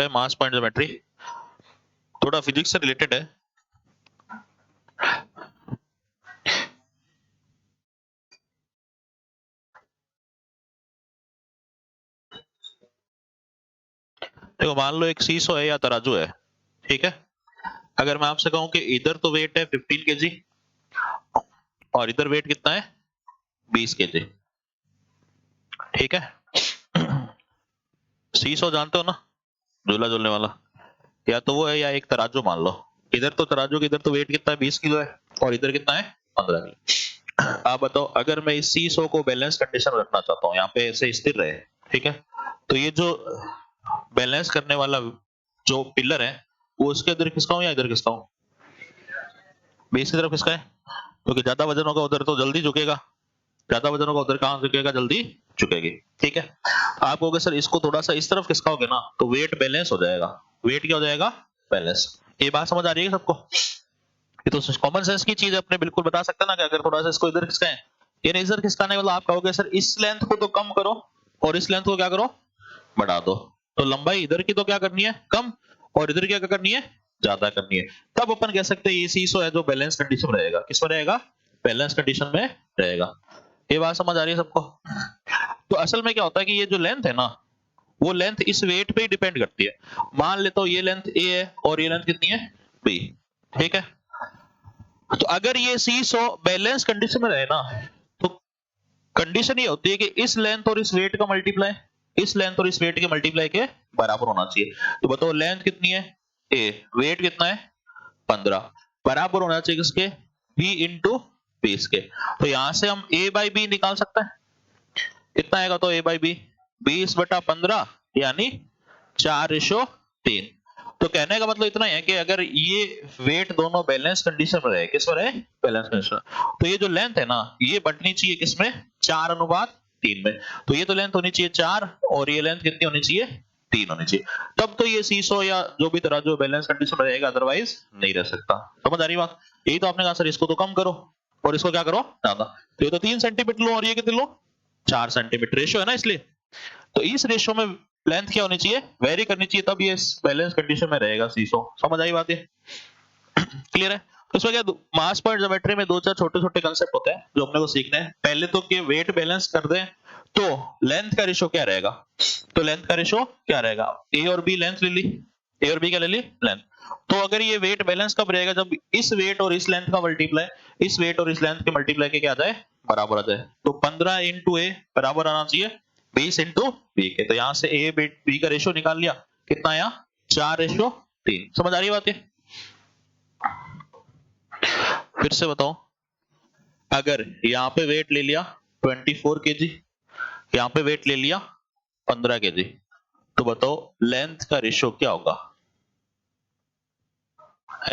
है मास point geometry, थोड़ा physics से रिलेटेड है। देखो मान लो एक सीसो है या तराजू है, ठीक है। अगर मैं आपसे कहूं कि इधर तो वेट है 15 केजी और इधर वेट कितना है 20 केजी, ठीक है। सीसो जानते हो ना, झूला झूलने वाला, या तो वो है या एक तराजू मान लो। इधर तो तराजू के इधर तो वेट कितना है 20 किलो है और इधर कितना है 15 किलो। आप बताओ अगर मैं इस सीसो को बैलेंस कंडीशन में रखना चाहता हूँ, यहाँ पे ऐसे स्थिर रहे, ठीक है, तो ये जो बैलेंस करने वाला जो पिलर है वो उसके इधर खिसकाऊं या इधर खिसकाऊं? 20 की तरफ खिसका है, क्योंकि ज्यादा वजन होगा उधर तो जल्दी झुकेगा, ज्यादा वजन होगा उधर कहां झुकेगा, जल्दी झुकेगी, ठीक है। आप कहोगे सर इसको थोड़ा सा इस तरफ खिसकाओगे ना तो वेट बैलेंस हो जाएगा। वेट क्या हो जाएगा? बैलेंस। ये बात समझ आ रही है सबको? ये तो कॉमन सेंस की चीज है, अपने बिल्कुल बता सकते ना कि अगर थोड़ा सा इसको इधर खिसकाएं, ये नहीं इधर खिसकाने वाला, आप कहोगे सर इस लेंथ को तो कम करो और इस लेंथ को क्या करो, बढ़ा दो। तो लंबाई इधर की तो क्या करनी है, कम, और इधर क्या करनी है, ज्यादा करनी है। तब अपन कह सकते हैं ये सीसो है जो बैलेंस कंडीशन में रहेगा। किसमें रहेगा? बैलेंस कंडीशन में रहेगा। ये बात समझ आ रही है सबको? तो असल में क्या होता है कि ये जो लेंथ है ना, वो लेंथ इस वेट पे ही डिपेंड करती है। मान लेता हूं ये लेंथ ए है और ये लेंथ कितनी है बी, ठीक है। तो अगर ये सीसो बैलेंस कंडीशन में रहे ना, तो कंडीशन ये होती है कि इस लेंथ और इस वेट का मल्टीप्लाई इस लेंथ और इस वेट के मल्टीप्लाई के बराबर होना चाहिए। तो बताओ लेंथ कितनी है ए, वेट कितना है 15, बराबर होना चाहिए किसके, बी इंटू 20 के। तो यहां से हम ए बाई बी निकाल सकते हैं। कितना आएगा तो ए बाई बी, 20/15 यानी 4:3। तो कहने का मतलब इतना ही है कि अगर ये वेट दोनों बैलेंस कंडीशन में रहे, किस में रहे, बैलेंस कंडीशन, तो ये जो लेंथ है ना ये बटनी चाहिए किसमें, 4:3 में। तो ये तो लेंथ होनी चाहिए 4 और ये लेंथ कितनी होनी चाहिए, 3 होनी चाहिए। तब तो ये सीसो या जो भी तरह जो बैलेंस कंडीशन में रहेगा, अदरवाइज नहीं रह सकता। समझ आ रही बात? यही तो आपने कहा सर इसको तो कम करो और इसको क्या करो ज्यादा। तो ये तो 3 सेंटीमीटर लो और ये कितने लो 4 सेंटीमीटर, रेशियो है ना इसलिए। तो इस रेशियो में लेंथ क्या होनी चाहिए, वेरी करनी चाहिए, तब ये बैलेंस कंडीशन में रहेगा सीसो। समझ आई बात? ये क्लियर है? तो इसमें क्या मास पॉइंट ज्योमेट्री में दो चार छोटे छोटे कंसेप्ट होते हैं जो अपने को सीखने हैं। पहले तो कि वेट बैलेंस कर दें तो लेंथ का रेशियो क्या रहेगा। तो लेंथ का रेशियो क्या रहेगा, ए और बी लेंथ ले ली, ए और बी क्या ले ली, लेंथ। तो अगर ये वेट बैलेंस कब रहेगा, जब इस वेट और इस लेंथ का मल्टीप्लाई इस वेट और इस लेंथ के मल्टीप्लाई के क्या आ जाए, बराबर आ जाए। तो 15 इंटू ए बराबर आना चाहिए 20 इंटू बी के। तो यहां से ए बी का रेशियो निकाल लिया, कितना आया 4:3। समझ आ रही है बात? ये फिर से बताओ, अगर यहाँ पे वेट ले लिया 24 केजी, यहाँ पे वेट ले लिया 15 केजी, तो बताओ लेंथ का रेशियो क्या होगा,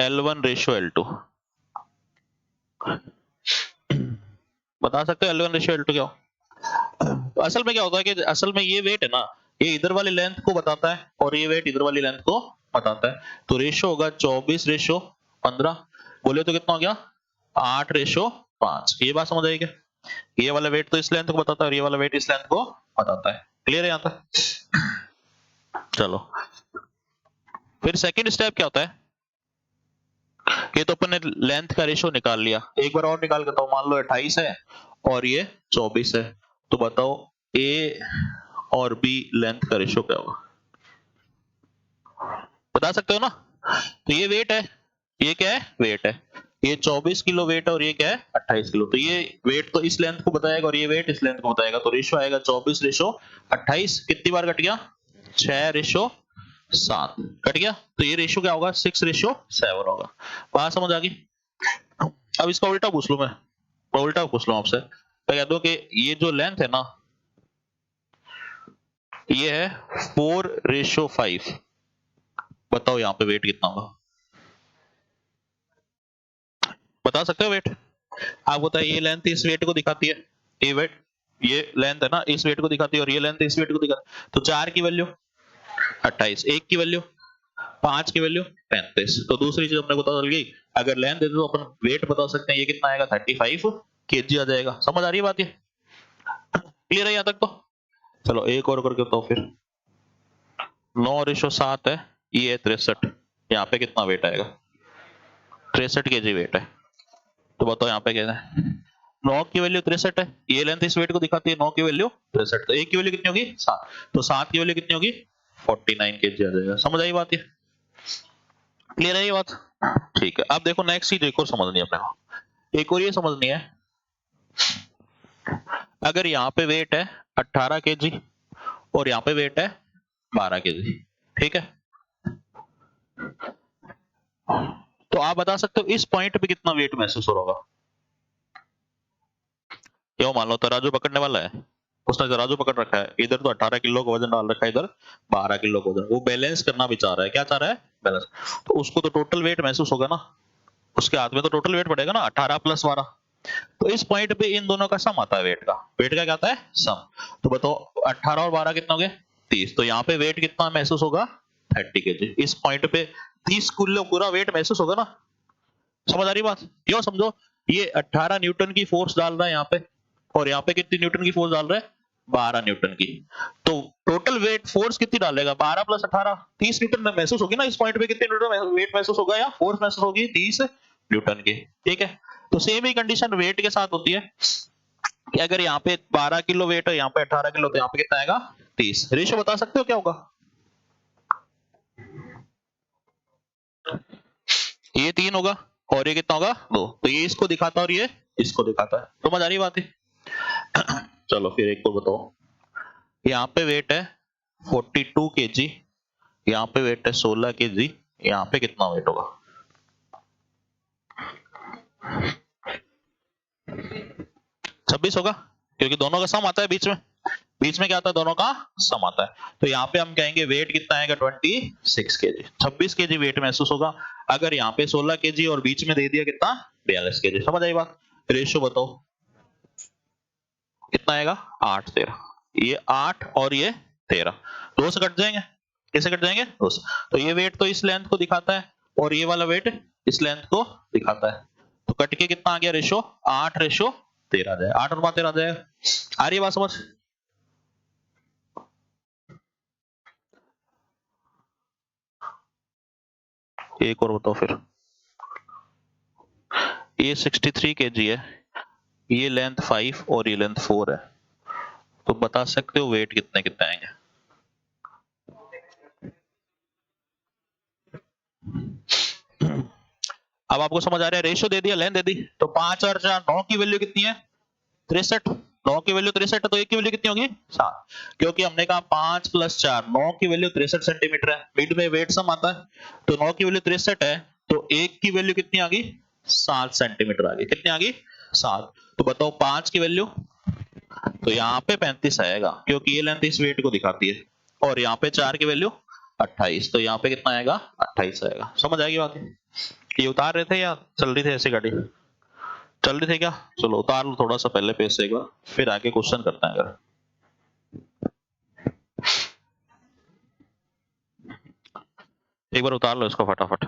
L1:L2। बता सकते हो L1:L2 क्या हो? असल में क्या होता है कि असल में ये वेट है ना, ये इधर वाली लेंथ को बताता है और ये वेट इधर वाली लेंथ को बताता है। तो रेशियो होगा 24:15। बोले तो कितना हो गया 8:5। ये बात समझ आई क्या? ये वाला वेट तो इस लेंथ को बताता है और ये वाला वेट इस लेंथ को बताता है। क्लियर है यहाँ तक? चलो फिर सेकंड स्टेप क्या होता है, ये तो अपन ने लेंथ का रेशियो निकाल लिया, एक बार और निकाल के बताओ। मान लो 28 है और ये 24 है, तो बताओ ए और बी लेंथ का रेशियो क्या होगा, बता सकते हो ना? तो ये वेट है, ये क्या है, वेट है, ये 24 किलो वेट है और ये क्या है 28 किलो। तो ये वेट तो इस लेंथ को बताएगा और ये वेट इस लेंथ को बताएगा। तो रेशियो आएगा 24:28। कितनी बार कट गया, 6:7 कट गया। तो ये रेशियो क्या होगा 6:7 होगा। बात समझ आ गई? अब इसका उल्टा पूछ लूं मैं उल्टा पूछ लूं आपसे, मैं कह दूं कि ये जो लेंथ है ना ये है 4:5। बताओ यहाँ पे वेट कितना होगा, बता सकते हो वेट? आप बताइए, ये लेंथ इस वेट को दिखाती है, ये वेट ये लेंथ है ना इस वेट को दिखाती है और ये लेंथ इस वेट को दिखाती है। तो 4 की वैल्यू 28, 1 की वैल्यू 5 की वैल्यू 35। तो दूसरी चीज अपने को पता चल गई, अगर लेंथ दे दो तो अपन वेट बता सकते हैं, ये कितना आएगा 35 केजी आ जाएगा। समझ आ रही है बात? ये क्लियर है यहाँ तक? तो चलो एक और करके बताओ फिर। 9:7 है, ये है 63। यहाँ पे कितना वेट आएगा? 63 kg वेट है। तो बताओ यहाँ पे क्या है? 9 की वैल्यू 63 है, ये लेंथ इस वेट को दिखाती है, 9 की वैल्यू 63, तो 1 की वैल्यू कितनी होगी? 7, तो 7 की वैल्यू कितनी होगी? 49 kg आ जाएगा। समझ आई बात? ये क्लियर है ये बात? ठीक है। अब देखो नेक्स्ट चीज एक और समझनी है अपने को, एक और ये समझनी है, अगर यहाँ पे वेट है 18 kg और यहाँ पे वेट है 12 kg, ठीक है, तो आप बता सकते हो इस पॉइंट पे कितना वेट महसूस हो रहा होगा? क्यों? मान लो तराजू पकड़ने वाला है, उसने तराजू पकड़ रखा है, इधर तो 18 किलो का वजन डाल रखा है, इधर 12 किलो का वजन, वो बैलेंस करना भी चाह रहा है। क्या चाह रहा है? बैलेंस। तो उसको तो टोटल वेट महसूस होगा ना, उसके हाथ में तो टोटल वेट पड़ेगा ना, 18 + 12। तो इस पॉइंट पे इन दोनों का सम आता है, वेट का। वेट का क्या आता है? सम। तो बताओ 18 और 12 कितना हो गए? 30। तो यहाँ पे वेट कितना महसूस होगा? 30 kg। इस पॉइंट पे 30 किलो पूरा वेट महसूस होगा ना। समझ आ रही बात? क्यों? समझो, ये 18 न्यूटन की फोर्स डाल रहा है यहाँ पे, और यहाँ पे कितनी न्यूटन की फोर्स डाल रहा है? 12 न्यूटन की। तो टोटल वेट फोर्स कितनी डालेगा? 12 + 18, 30 न्यूटन में महसूस होगी ना। इस पॉइंट पे कितने न्यूटन वेट महसूस होगा या फोर्स महसूस होगी? 30 न्यूटन की। ठीक है, तो सेम ही कंडीशन वेट के साथ होती है कि अगर यहाँ पे 12 किलो वेट है, यहाँ पे 18 किलो, तो यहाँ पे कितना आएगा? 30। रेशियो बता सकते हो क्या होगा? ये 3 होगा और ये कितना होगा? 2। तो ये इसको दिखाता है और ये इसको दिखाता है। तो मजा आ रही बात है? चलो फिर एक और बताओ, यहाँ पे वेट है 42 kg, यहाँ पे वेट है 16 kg, यहाँ पे कितना वेट होगा? 26 होगा, क्योंकि दोनों का सम आता है बीच में। बीच में क्या आता है? दोनों का सम आता है। तो यहाँ पे हम कहेंगे वेट कितना आएगा? 26 kg। 26 kg वेट महसूस होगा। अगर यहाँ पे 16 kg और बीच में दे दिया कितना? 42 kg। समझ आई बात? रेशियो बताओ कितना आएगा? 8 13। ये 8 और ये 13, दो से कट जाएंगे। कैसे कट जाएंगे? दो से। तो ये वेट तो इस लेंथ को दिखाता है और ये वाला वेट इस लेंथ को दिखाता है। तो कट के कितना आ गया रेशो? 8:13 आ जाएगा। 8 और 13 आ जाएगा। आ रही है बात समझ? एक और बताओ फिर। ये 63 kg है, ये लेंथ 5 और ये लेंथ 4 है, तो बता सकते हो वेट कितने कितने आएंगे? अब आपको समझ आ रहा है? रेशियो दे दिया, लेंथ दे दी, तो 5 और 4 9 की वैल्यू कितनी है? 63। 9 की वैल्यू 63 है, तो 1 की वैल्यू कितनी होगी? 7। क्योंकि हमने कहा 5 + 4, 9 की वैल्यू 63 सेंटीमीटर है, मिड में वेट सम आता है। तो 9 की वैल्यू 63 है, तो 1 की वैल्यू कितनी आ गई? 7 सेंटीमीटर आ गई। कितनी आ गई? 7। तो बताओ 5 की वैल्यू, तो यहाँ पे 35 आएगा, क्योंकि ये लेंथ इस वेट को दिखाती है। और यहाँ पे 4 की वैल्यू 28, तो यहाँ पे कितना आएगा? 28 आएगा। समझ आएगी बात? ये उतार रहे थे या चल रही थी ऐसी गाड़ी? चल रही थी क्या? चलो उतार लो थोड़ा सा पहले पेज से एक बार, फिर आगे क्वेश्चन करते हैं। अगर एक बार उतार लो इसको फटाफट।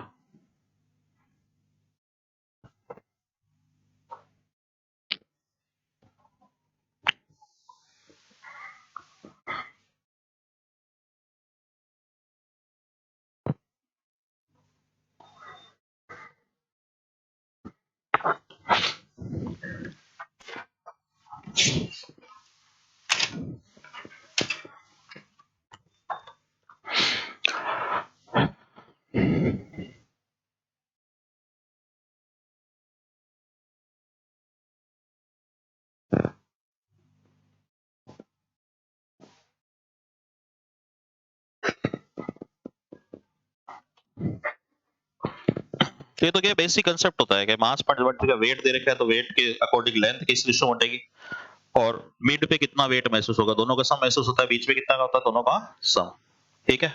ये तो क्या बेसिक कंसेप्ट होता है कि मास पर डिवाइड का वेट दे रखा है, तो वेट के अकॉर्डिंग लेंथ किस रेशो में बढ़ेगी, और मिड पे कितना वेट महसूस होगा, दोनों का सम महसूस होता है, बीच में कितना का होता है? दोनों का सम। ठीक है,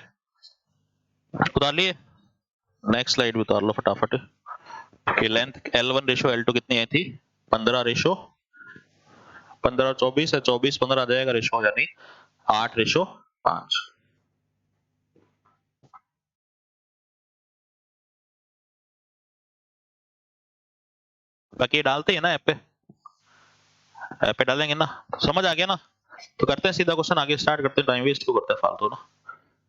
उतार लिए? नेक्स्ट स्लाइड भी उतार लो फटाफट। कि लेंथ L1:L2 कितनी आई थी? 15 24 है, 24 15 आ जाएगा रेशो, यानी 8:5। बाकी डालते हैं ना ऐप पे, ऐप पे डालेंगे ना। समझ आ गया ना? तो करते हैं सीधा क्वेश्चन, आगे स्टार्ट करते हैं, टाइम वेस्ट क्यों करते हैं फालतू ना।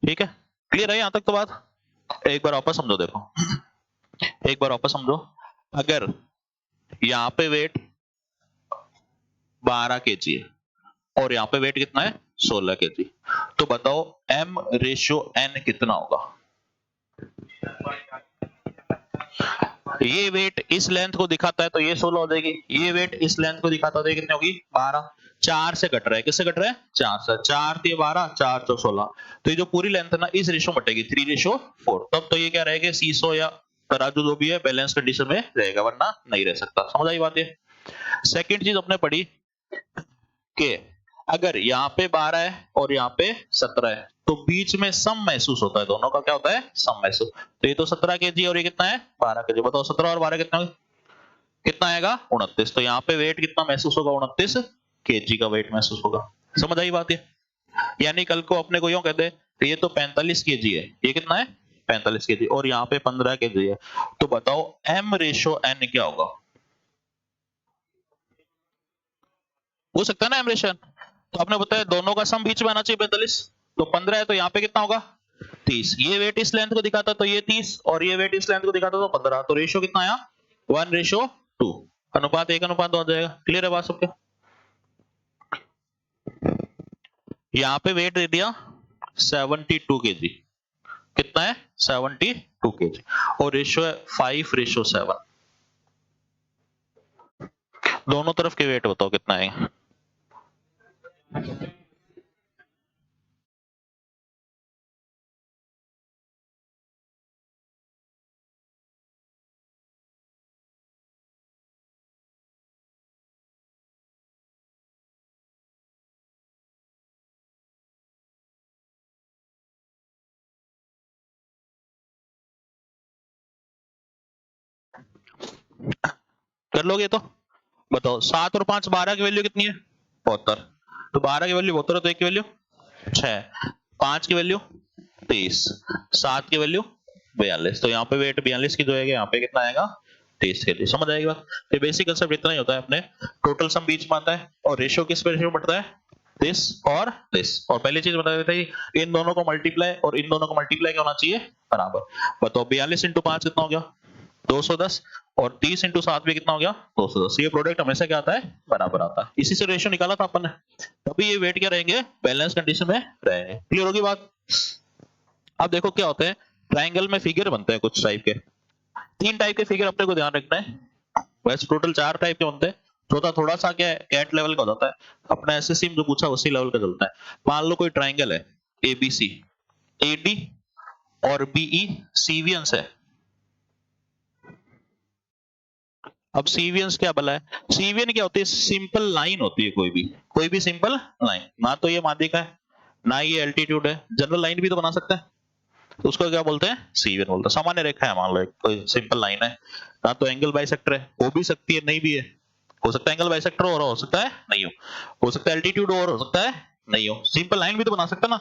ठीक है। क्लियर है यहां तक तो बात? एक बार वापस समझो, देखो एक बार वापस समझो। अगर यहाँ पे वेट 12 केजी है और यहाँ पे वेट कितना है 16 केजी, तो बताओ m रेशियो n कितना होगा? ये वेट इस लेंथ को दिखाता है तो ये 16 हो जाएगी, ये वेट इस लेंथ को दिखाता है तो ये कितनी होगी 12। 4 से कट रहा है, किससे कट रहा है 4 से, 4 3 12, 4 4 16, तो ये जो पूरी लेंथ है ना इस रेशियो में बटेगी 3:4, तब तो ये क्या रहेगा सीसो या तराजू जो भी है बैलेंस कंडीशन में रहेगा, वरना नहीं रह सकता। समझ आई बात? ये सेकंड चीज अपने पढ़ी कि अगर यहाँ पे 12 है और यहाँ पे 17 है तो बीच में सम महसूस होता है, दोनों का क्या होता है सम महसूस। तो ये तो 17 केजी और ये कितना है 12 केजी, बताओ 17 और 12 कितना कितना आएगा 29, तो यहाँ पे वेट कितना महसूस होगा 29 केजी का वेट महसूस होगा। समझ आई बात? ये यानी कल को अपने को यूं कहते तो ये तो 45 केजी है, ये कितना है 45 केजी और यहाँ पे 15 केजी है, तो बताओ m रेशो n क्या होगा? हो सकता है ना m रेशो n, तो आपने बताया दोनों का सम बीच में आना चाहिए 45, तो 15 है तो यहाँ पे कितना होगा 30, ये वेट इस लेंथ को दिखाता तो ये 30 और ये वेट इस लेंथ को दिखाता तो 15, तो रेशियो कितना आया 1:2, अनुपात 1:2 हो जाएगा। क्लियर है बात सबके? यहाँ पे वेट दे दिया 72 केजी, कितना है 72 केजी और रेशियो है 5:7, दोनों तरफ के वेट बताओ कितना है? कर लोगे तो बताओ 7 और 5 12 की वैल्यू कितनी है 72, तो 12 की वैल्यू 72 है तो एक की वैल्यू 6, 5 की वैल्यू 30, 7 की वैल्यू 42, तो यहाँ पे वेट 42 की जो है यहाँ पे कितना आएगा 30 के जी। समझ आएगी बात? ये बेसिक कंसेप्ट इतना ही होता है अपने, टोटल सम बीच में आता है और रेशियो किस पे रेशियो बढ़ता है दिस और दिस, और पहली चीज बता देते हैं इन दोनों को मल्टीप्लाई और इन दोनों को मल्टीप्लाई क्या होना चाहिए बराबर। बताओ 42 इंटू 5 कितना हो गया 210 और 30 इंटू 7 भी कितना हो गया 210, ये प्रोडक्ट हमेशा क्या आता है बराबर आता है, इसी से रेशियो निकाला था अपन ने, तभी ये वेट क्या रहेंगे बैलेंस कंडीशन में रहेंगे। क्लियर होगी बात? अब देखो क्या होता है ट्राइंगल में फिगर बनते हैं कुछ टाइप के, 3 टाइप के फिगर अपने को ध्यान रखना है, वैसे टोटल 4 टाइप के बनते हैं, चौथा थोड़ा सा क्या कैट लेवल का हो जाता है, अपना एसएससी में जो पूछा उसी लेवल का चलता है। मान लो कोई ट्राइंगल है एबीसी, एडी और बीई सीवियंस है। अब सीवियंस क्या भला है, सीवियन क्या होती है सिंपल लाइन होती है, कोई भी सिंपल लाइन, ना तो ये माध्यिका है ना ये एल्टीट्यूड है, जनरल लाइन भी तो बना सकता है, तो उसको क्या बोलते हैं सीवियन बोलते हैं। सामान्य रेखा है मान लो एक कोई सिंपल लाइन है, ना तो एंगल बाइसेक्टर है, हो भी सकती है नहीं भी है, हो सकता है एंगल बाइसेक्टर और हो सकता है नहीं हो सकता है एल्टीट्यूड और हो सकता है नहीं हो, सिंपल लाइन भी तो बना सकता है ना,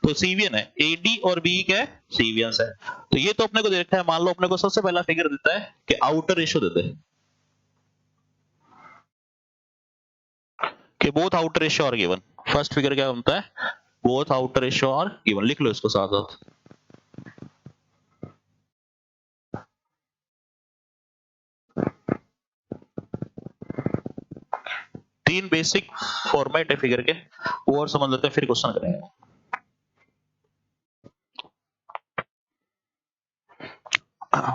तो सीवियन है एडी और बी क्या है सीवियंस है। तो ये तो अपने को दे रखा है, मान लो अपने को सबसे पहला फिगर देता है कि आउटर रेशियो देते हैं कि both outer ratio are given, first figure क्या बनता है both outer ratio are given, लिख लो इसको साथ साथ। तीन बेसिक फॉर्मेट है फिगर के, वो और समझ लेते हैं फिर क्वेश्चन करेंगे।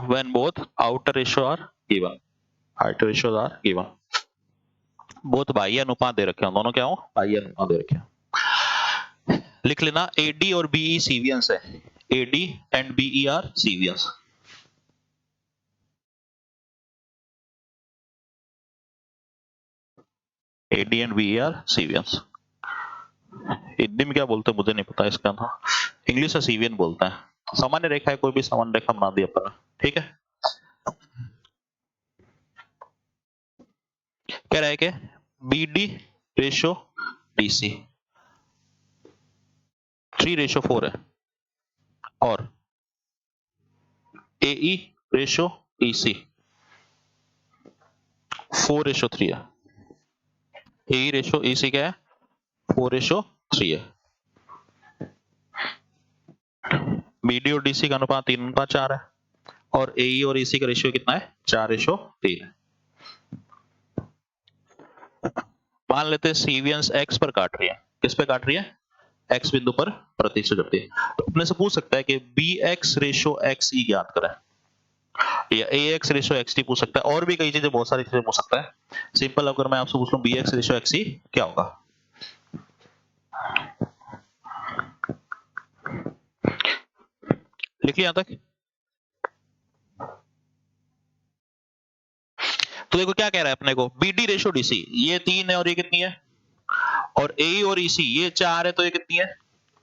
when both outer ratio are given, outer ratios are given, both बाह्य अनुपात दे रखे हैं, दोनों क्या हो बाह्य अनुपात दे रखे हैं। लिख लेना एडी और बीई सीवियंस है, AD and BE are cevians. AD and BE are cevians, Hindi में क्या बोलते हैं मुझे नहीं पता इसका ना, इंग्लिश में सीवियन बोलते हैं। सामान्य रेखा है, कोई भी सामान्य रेखा बना दी अपन, ठीक है। कह रहा है कि बी डी रेशो डीसी 3:4 है और एई रेशो ईसी 4:3 है, एई रेशो ईसी क्या है 4:3 है। बीडी और डीसी का अनुपात 3:4 है और एई और ईसी का रेशियो कितना है 4:3 है। मान लेते हैं सीवियंस एक्स पर काट रही है। किस पे काट रही है? एक्स बिंदु पर प्रतिच्छेद करती है। तो अपने से पूछ सकता है कि बी एक्स रेशो एक्स ई ज्ञात करें, या ए एक्स रेशो एक्स टी पूछ सकता है, और भी कई चीजें, बहुत सारी चीजें पूछ सकता है। सिंपल अगर मैं आपसे पूछ लूं बी एक्स रेशो एक्स ई क्या होगा? लिख लिया यहां तक? तो देखो क्या कह रहा है अपने को, बीडी रेशो डीसी ये 3 है और ये कितनी है, और ए और ईसी ये 4 है, तो ये कितनी है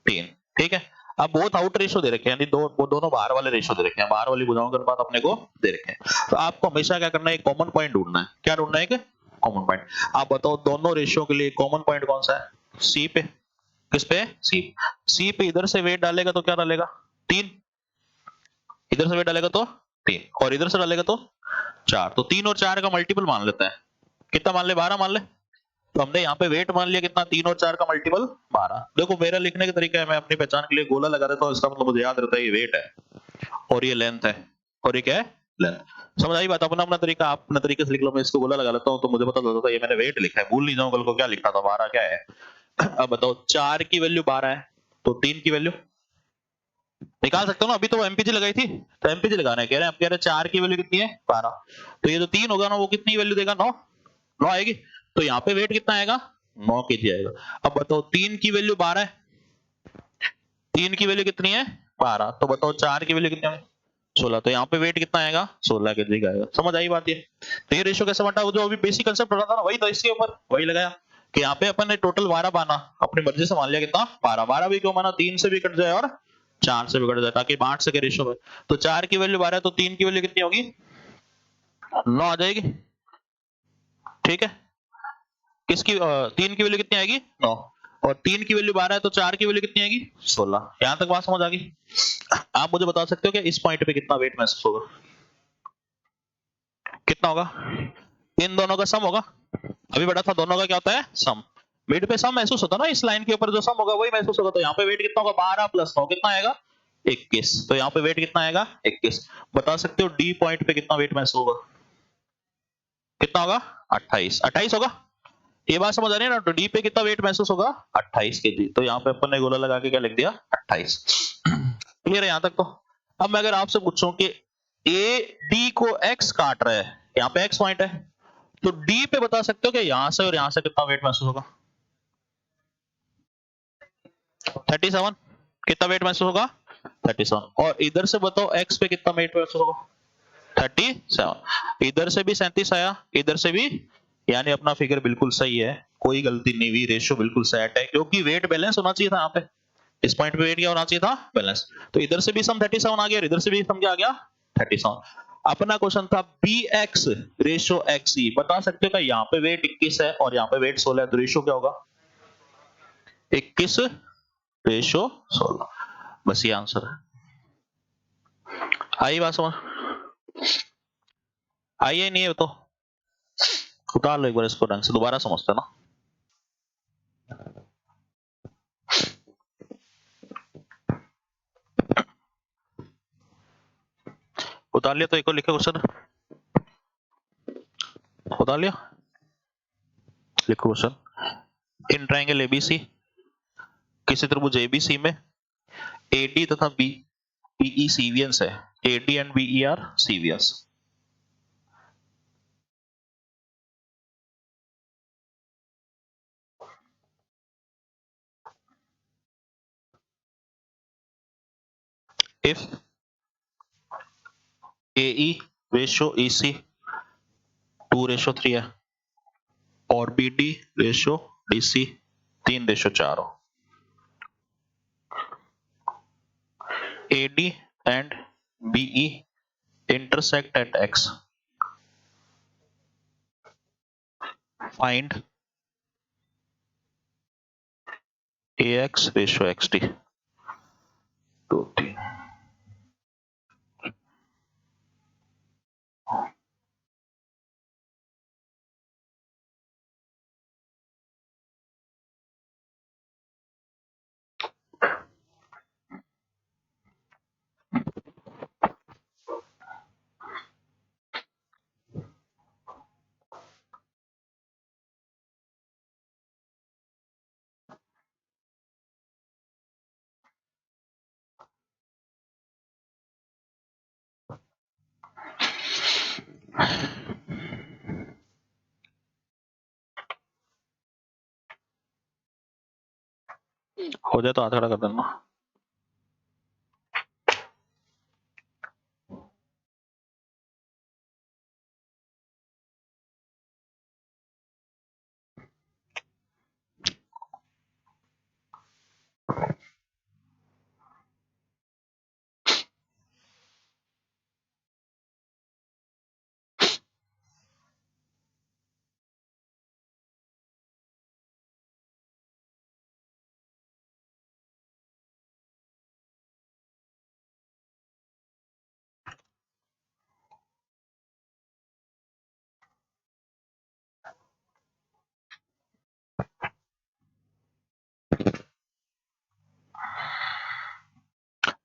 3। ठीक है। अब बहुत आउट रेशो दे रखे हैं, यानी वो दोनों बाहर वाले रेशो दे रखे हैं, बाहर वाली भुजाओं के अनुपात अपने को दे रखे हैं। तो आपको हमेशा क्या करना है, एक कॉमन पॉइंट ढूंढना है। क्या ढूंढना है? कि कॉमन पॉइंट। आप बताओ दोनों रेशियो के लिए कॉमन पॉइंट कौन सा है? सी पे। किस पे? सी। सी पे इधर से वेट डालेगा तो क्या डालेगा? 3। इधर से वेट डालेगा तो 3, और इधर से डालेगा तो 4। तो 3 और 4 का मल्टीपल मान लेता है। कितना मान ले? 12 मान ले। तो हमने यहाँ पे वेट मान लिया कितना, 3 और 4 का मल्टीपल 12। देखो मेरा लिखने का तरीका है, मैं अपनी पहचान के लिए गोला लगा देता हूँ, इसका मतलब मुझे याद रहता है ये वेट है और ये लेंथ है, और ये क्या है? लेंथ। समझ आई बात? अपना अपना तरीका, आप अपने तरीके से लिख लो, मैं इसको गोला लगा लेता हूँ तो मुझे पता चलता है ये मैंने वेट लिखा है, भूल नहीं जाऊँ कल को क्या लिखा था, 12 क्या है। अब बताओ 4 की वैल्यू 12 है, तो 3 की वैल्यू निकाल सकते हो ना, अभी तो एमपीजी लगाई थी, तो एमपीजी लगाना है। कह रहे हैं, आप कह रहे हैं 4 की वैल्यू कितनी है 12, तो ये जो 3 होगा ना वो कितनी वैल्यू देगा? 9। 9 आएगी। तो यहाँ पे वेट कितना आएगा? 9 केजी आएगा। अब बताओ 3 की वैल्यू 12 है, 3 की वैल्यू कितनी है 12, तो बताओ 4 की वैल्यू कितनी है 16, तो यहाँ पे वेट कितना आएगा? 16 केजी का आएगा। समझ आई बात? ये तो ये रेशियो कैसे बटा, जो अभी बेसिक कंसेप्ट पढ़ा था ना, वही तो इसके ऊपर वही लगाया कि यहाँ पे अपन ने टोटल 12 माना, अपनी मर्जी से मान लिया कितना 12। 12 भी क्यों माना? 3 से भी कट जाए और 4 से भी कट जाए, ताकि 8 से के रेशियो में। तो 4 की वैल्यू 12 है, तो 3 की वैल्यू कितनी होगी? 9 आ जाएगी। ठीक है। किसकी 3 की वैल्यू कितनी आएगी? 9। और 3 की वैल्यू 12 है, तो 4 की वैल्यू कितनी आएगी? 16। यहां तक बात समझ आ गई? आप मुझे बता सकते हो कि इस पॉइंट पे कितना वेट महसूस होगा? कितना होगा? इन दोनों का सम होगा। अभी बड़ा था, दोनों का क्या होता है? सम। वेट पे सम महसूस होता है ना, इस लाइन के ऊपर जो सम होगा वही महसूस होगा। तो यहाँ पे वेट कितना होगा? 12 प्लस 9 कितना आएगा? 21। तो यहाँ पे वेट कितना आएगा? 21। बता सकते हो डी पॉइंट पे कितना वेट महसूस होगा? कितना होगा? 28। 28 होगा। ये बात समझ आ रही है ना? तो डी पे कितना वेट महसूस होगा? 28 केजी। तो यहाँ पे अपन ने गोला लगा के क्या लिख दिया? 28। क्लियर है यहाँ तक? तो अब मैं अगर आपसे पूछूं कि ए डी को एक्स काट रहा है, यहाँ पे एक्स पॉइंट है, तो डी पे बता सकते हो कि यहां से और यहां से कितना वेट महसूस होगा? 37। कितना वेट महसूस होगा? 37। और इधर से बताओ एक्स पे कितना वेट महसूस होगा? 37। इधर से भी 37 आया, इधर से भी, यानी अपना फिगर बिल्कुल सही है, कोई गलती नहीं हुई, रेशियो बिल्कुल सेट है, क्योंकि वेट बैलेंस होना चाहिए था यहाँ पे। इस पॉइंट पे वेट क्या होना चाहिए था? बैलेंस। तो इधर से भी सम 37 आ गया और इधर से भी सम क्या आ गया? 37। अपना क्वेश्चन था बी एक्स रेशियो एक्स ई, बता सकते हो क्या यहाँ पे वेट 21 है और यहाँ पे वेट 16 है, तो रेशियो क्या होगा? 21 रेशियो 16। बस ये आंसर है। आई बात समझ? आई है नहीं है तो उतार लो एक बार इसको ढंग से, दोबारा समझते ना। उतार लिया तो एक और लिखो क्वेश्चन। उतार लिया? लिखो क्वेश्चन। इन ट्रायंगल एबीसी किसी त्रिभुज एबीसी में एडी तथा बीई सीवियंस है। AD and BE are cevians. If AE ratio EC 2:3 है और बीडी रेशियो डीसी 3:4 हो, AD and BE intersect at X. Find AX ratio XD. 2 3। हो जाए तो हाथ खड़ा कर देना।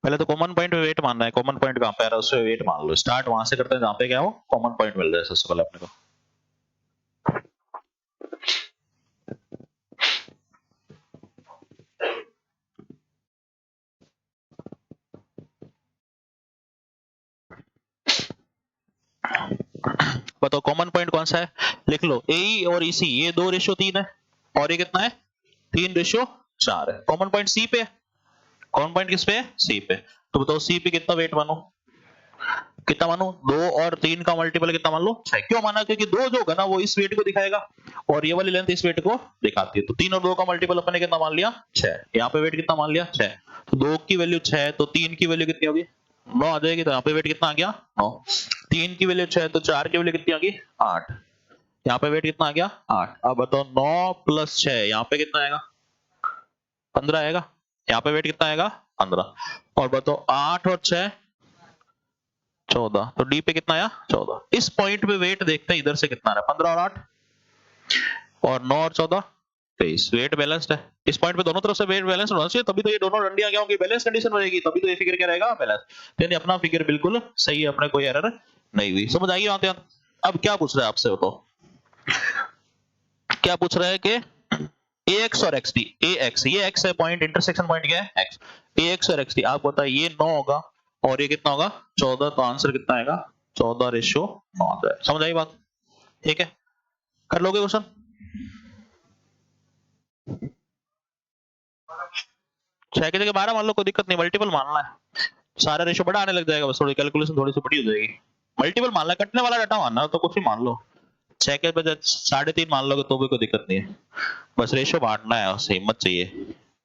पहले तो कॉमन पॉइंट में वेट मानना है। कॉमन पॉइंट कहां पे आ रहा है उससे वेट मान लो। स्टार्ट वहां से करते हैं जहां पे क्या हो कॉमन पॉइंट मिल जाए सबसे पहले अपने को। बताओ कॉमन पॉइंट कौन सा है, लिख लो। ए और ईसी ये 2:3 है, और ये कितना है 3:4 है। कॉमन पॉइंट सी पे है। कॉमन पॉइंट किस पे है, सी पे। तो बताओ सी पे कितना वेट मानो, कितना मानो 2 और 3 का मल्टीपल कितना मान लो 6। क्यों माना, क्योंकि 2 जो होगा ना वो इस वेट को दिखाएगा और ये वाली लेंथ इस वेट को दिखाती है। तो 3 और 2 का मल्टीपल अपने कितना मान लिया 6। यहाँ पे वेट कितना मान लिया 6। तो 2 की वैल्यू 6 तो 3 की वैल्यू कितनी होगी 9 आ जाएगी। तो यहाँ पे वेट कितना आ गया 9। 3 की वैल्यू 6 तो 4 की वैल्यू कितनी होगी 8। यहाँ पे वेट कितना आ गया 8। अब बताओ 9 प्लस 6 यहाँ पे कितना आएगा 15 आएगा। यहाँ पे वेट कितना आएगा 15। और बताओ 8 और 6 14। तो डी पे कितना आया 14। इस पॉइंट पे वेट देखते हैं इधर से कितना आ रहा है 15 और 8 और 9 और 14 23। वेट बैलेंस्ड है। इस पॉइंट पे दोनों तरफ से वेट बैलेंस होना चाहिए, तभी तो ये दोनों डंडियां क्या होंगी बैलेंस कंडीशन में रहेगी, तभी तो ये फिगर क्या रहेगा बैलेंस। यानी अपना फिगर बिल्कुल सही है, अपने कोई एरर नहीं हुई। समझ आएगी बात यार। अब क्या पूछ रहा है आपसे, तो क्या पूछ रहा है कि ax और xd, ax ये x है पॉइंट, इंटरसेक्शन पॉइंट क्या है x, ax और xd आप बताइए ये 9 होगा और ये कितना होगा 14। तो आंसर कितना आएगा 14:9 आ जाए। समझ आई बात, ठीक है कर लोगे क्वेश्चन। 6 की जगह 12 मान लो, कोई दिक्कत नहीं, मल्टीपल मानना है। सारा रेशो बड़ा आने लग जाएगा, बस थोड़ी कैलकुलेशन थोड़ी सी बड़ी हो जाएगी। मल्टीपल मानना, कटने वाला डाटा मानना तो कुछ भी मान लो। 6 के बजाय 3.5 मान लोगे तो भी कोई दिक्कत नहीं है, बस रेशो बांटना है, उससे हिम्मत चाहिए।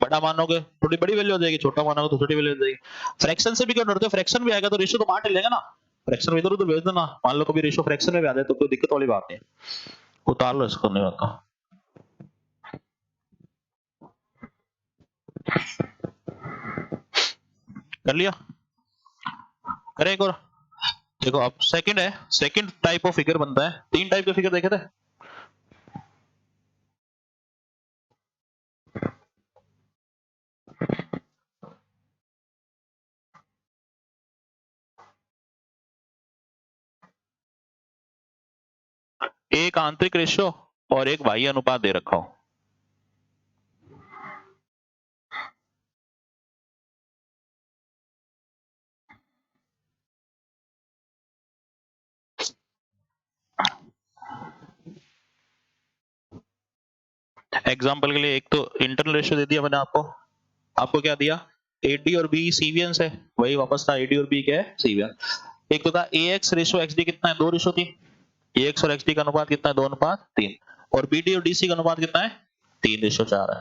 बड़ा मानोगे थोड़ी बड़ी वैल्यू हो जाएगी, छोटा मानोगे तो छोटी वैल्यू हो जाएगी। फ्रैक्शन से भी क्यों डरते हो, फ्रैक्शन भी आएगा तो रेशो तो बांट ही लेगा ना। फ्रैक्शन इधर उधर भेज देना, मान लो कभी रेशो फ्रैक्शन में भी आ जाए तो कोई दिक्कत वाली बात नहीं है, उतार लो इसको, नहीं होता। कर लिया, करे एक और। देखो अब सेकंड है, सेकंड टाइप ऑफ फिगर बनता है। 3 टाइप के फिगर देखे थे। एक आंतरिक रेशो और एक बाह्य अनुपात दे रखा हो। एग्जाम्पल के लिए एक तो इंटरनल रेशियो दे दिया मैंने आपको। आपको क्या दिया, एडी और बी सीवियंस है, वही वापस था एडी और बी क्या है सीवियन। एक तो था ax रेशियो xd कितना है 2:3। ax और xd का अनुपात कितना है 2:3। और bd और dc का अनुपात कितना है 3:4 है।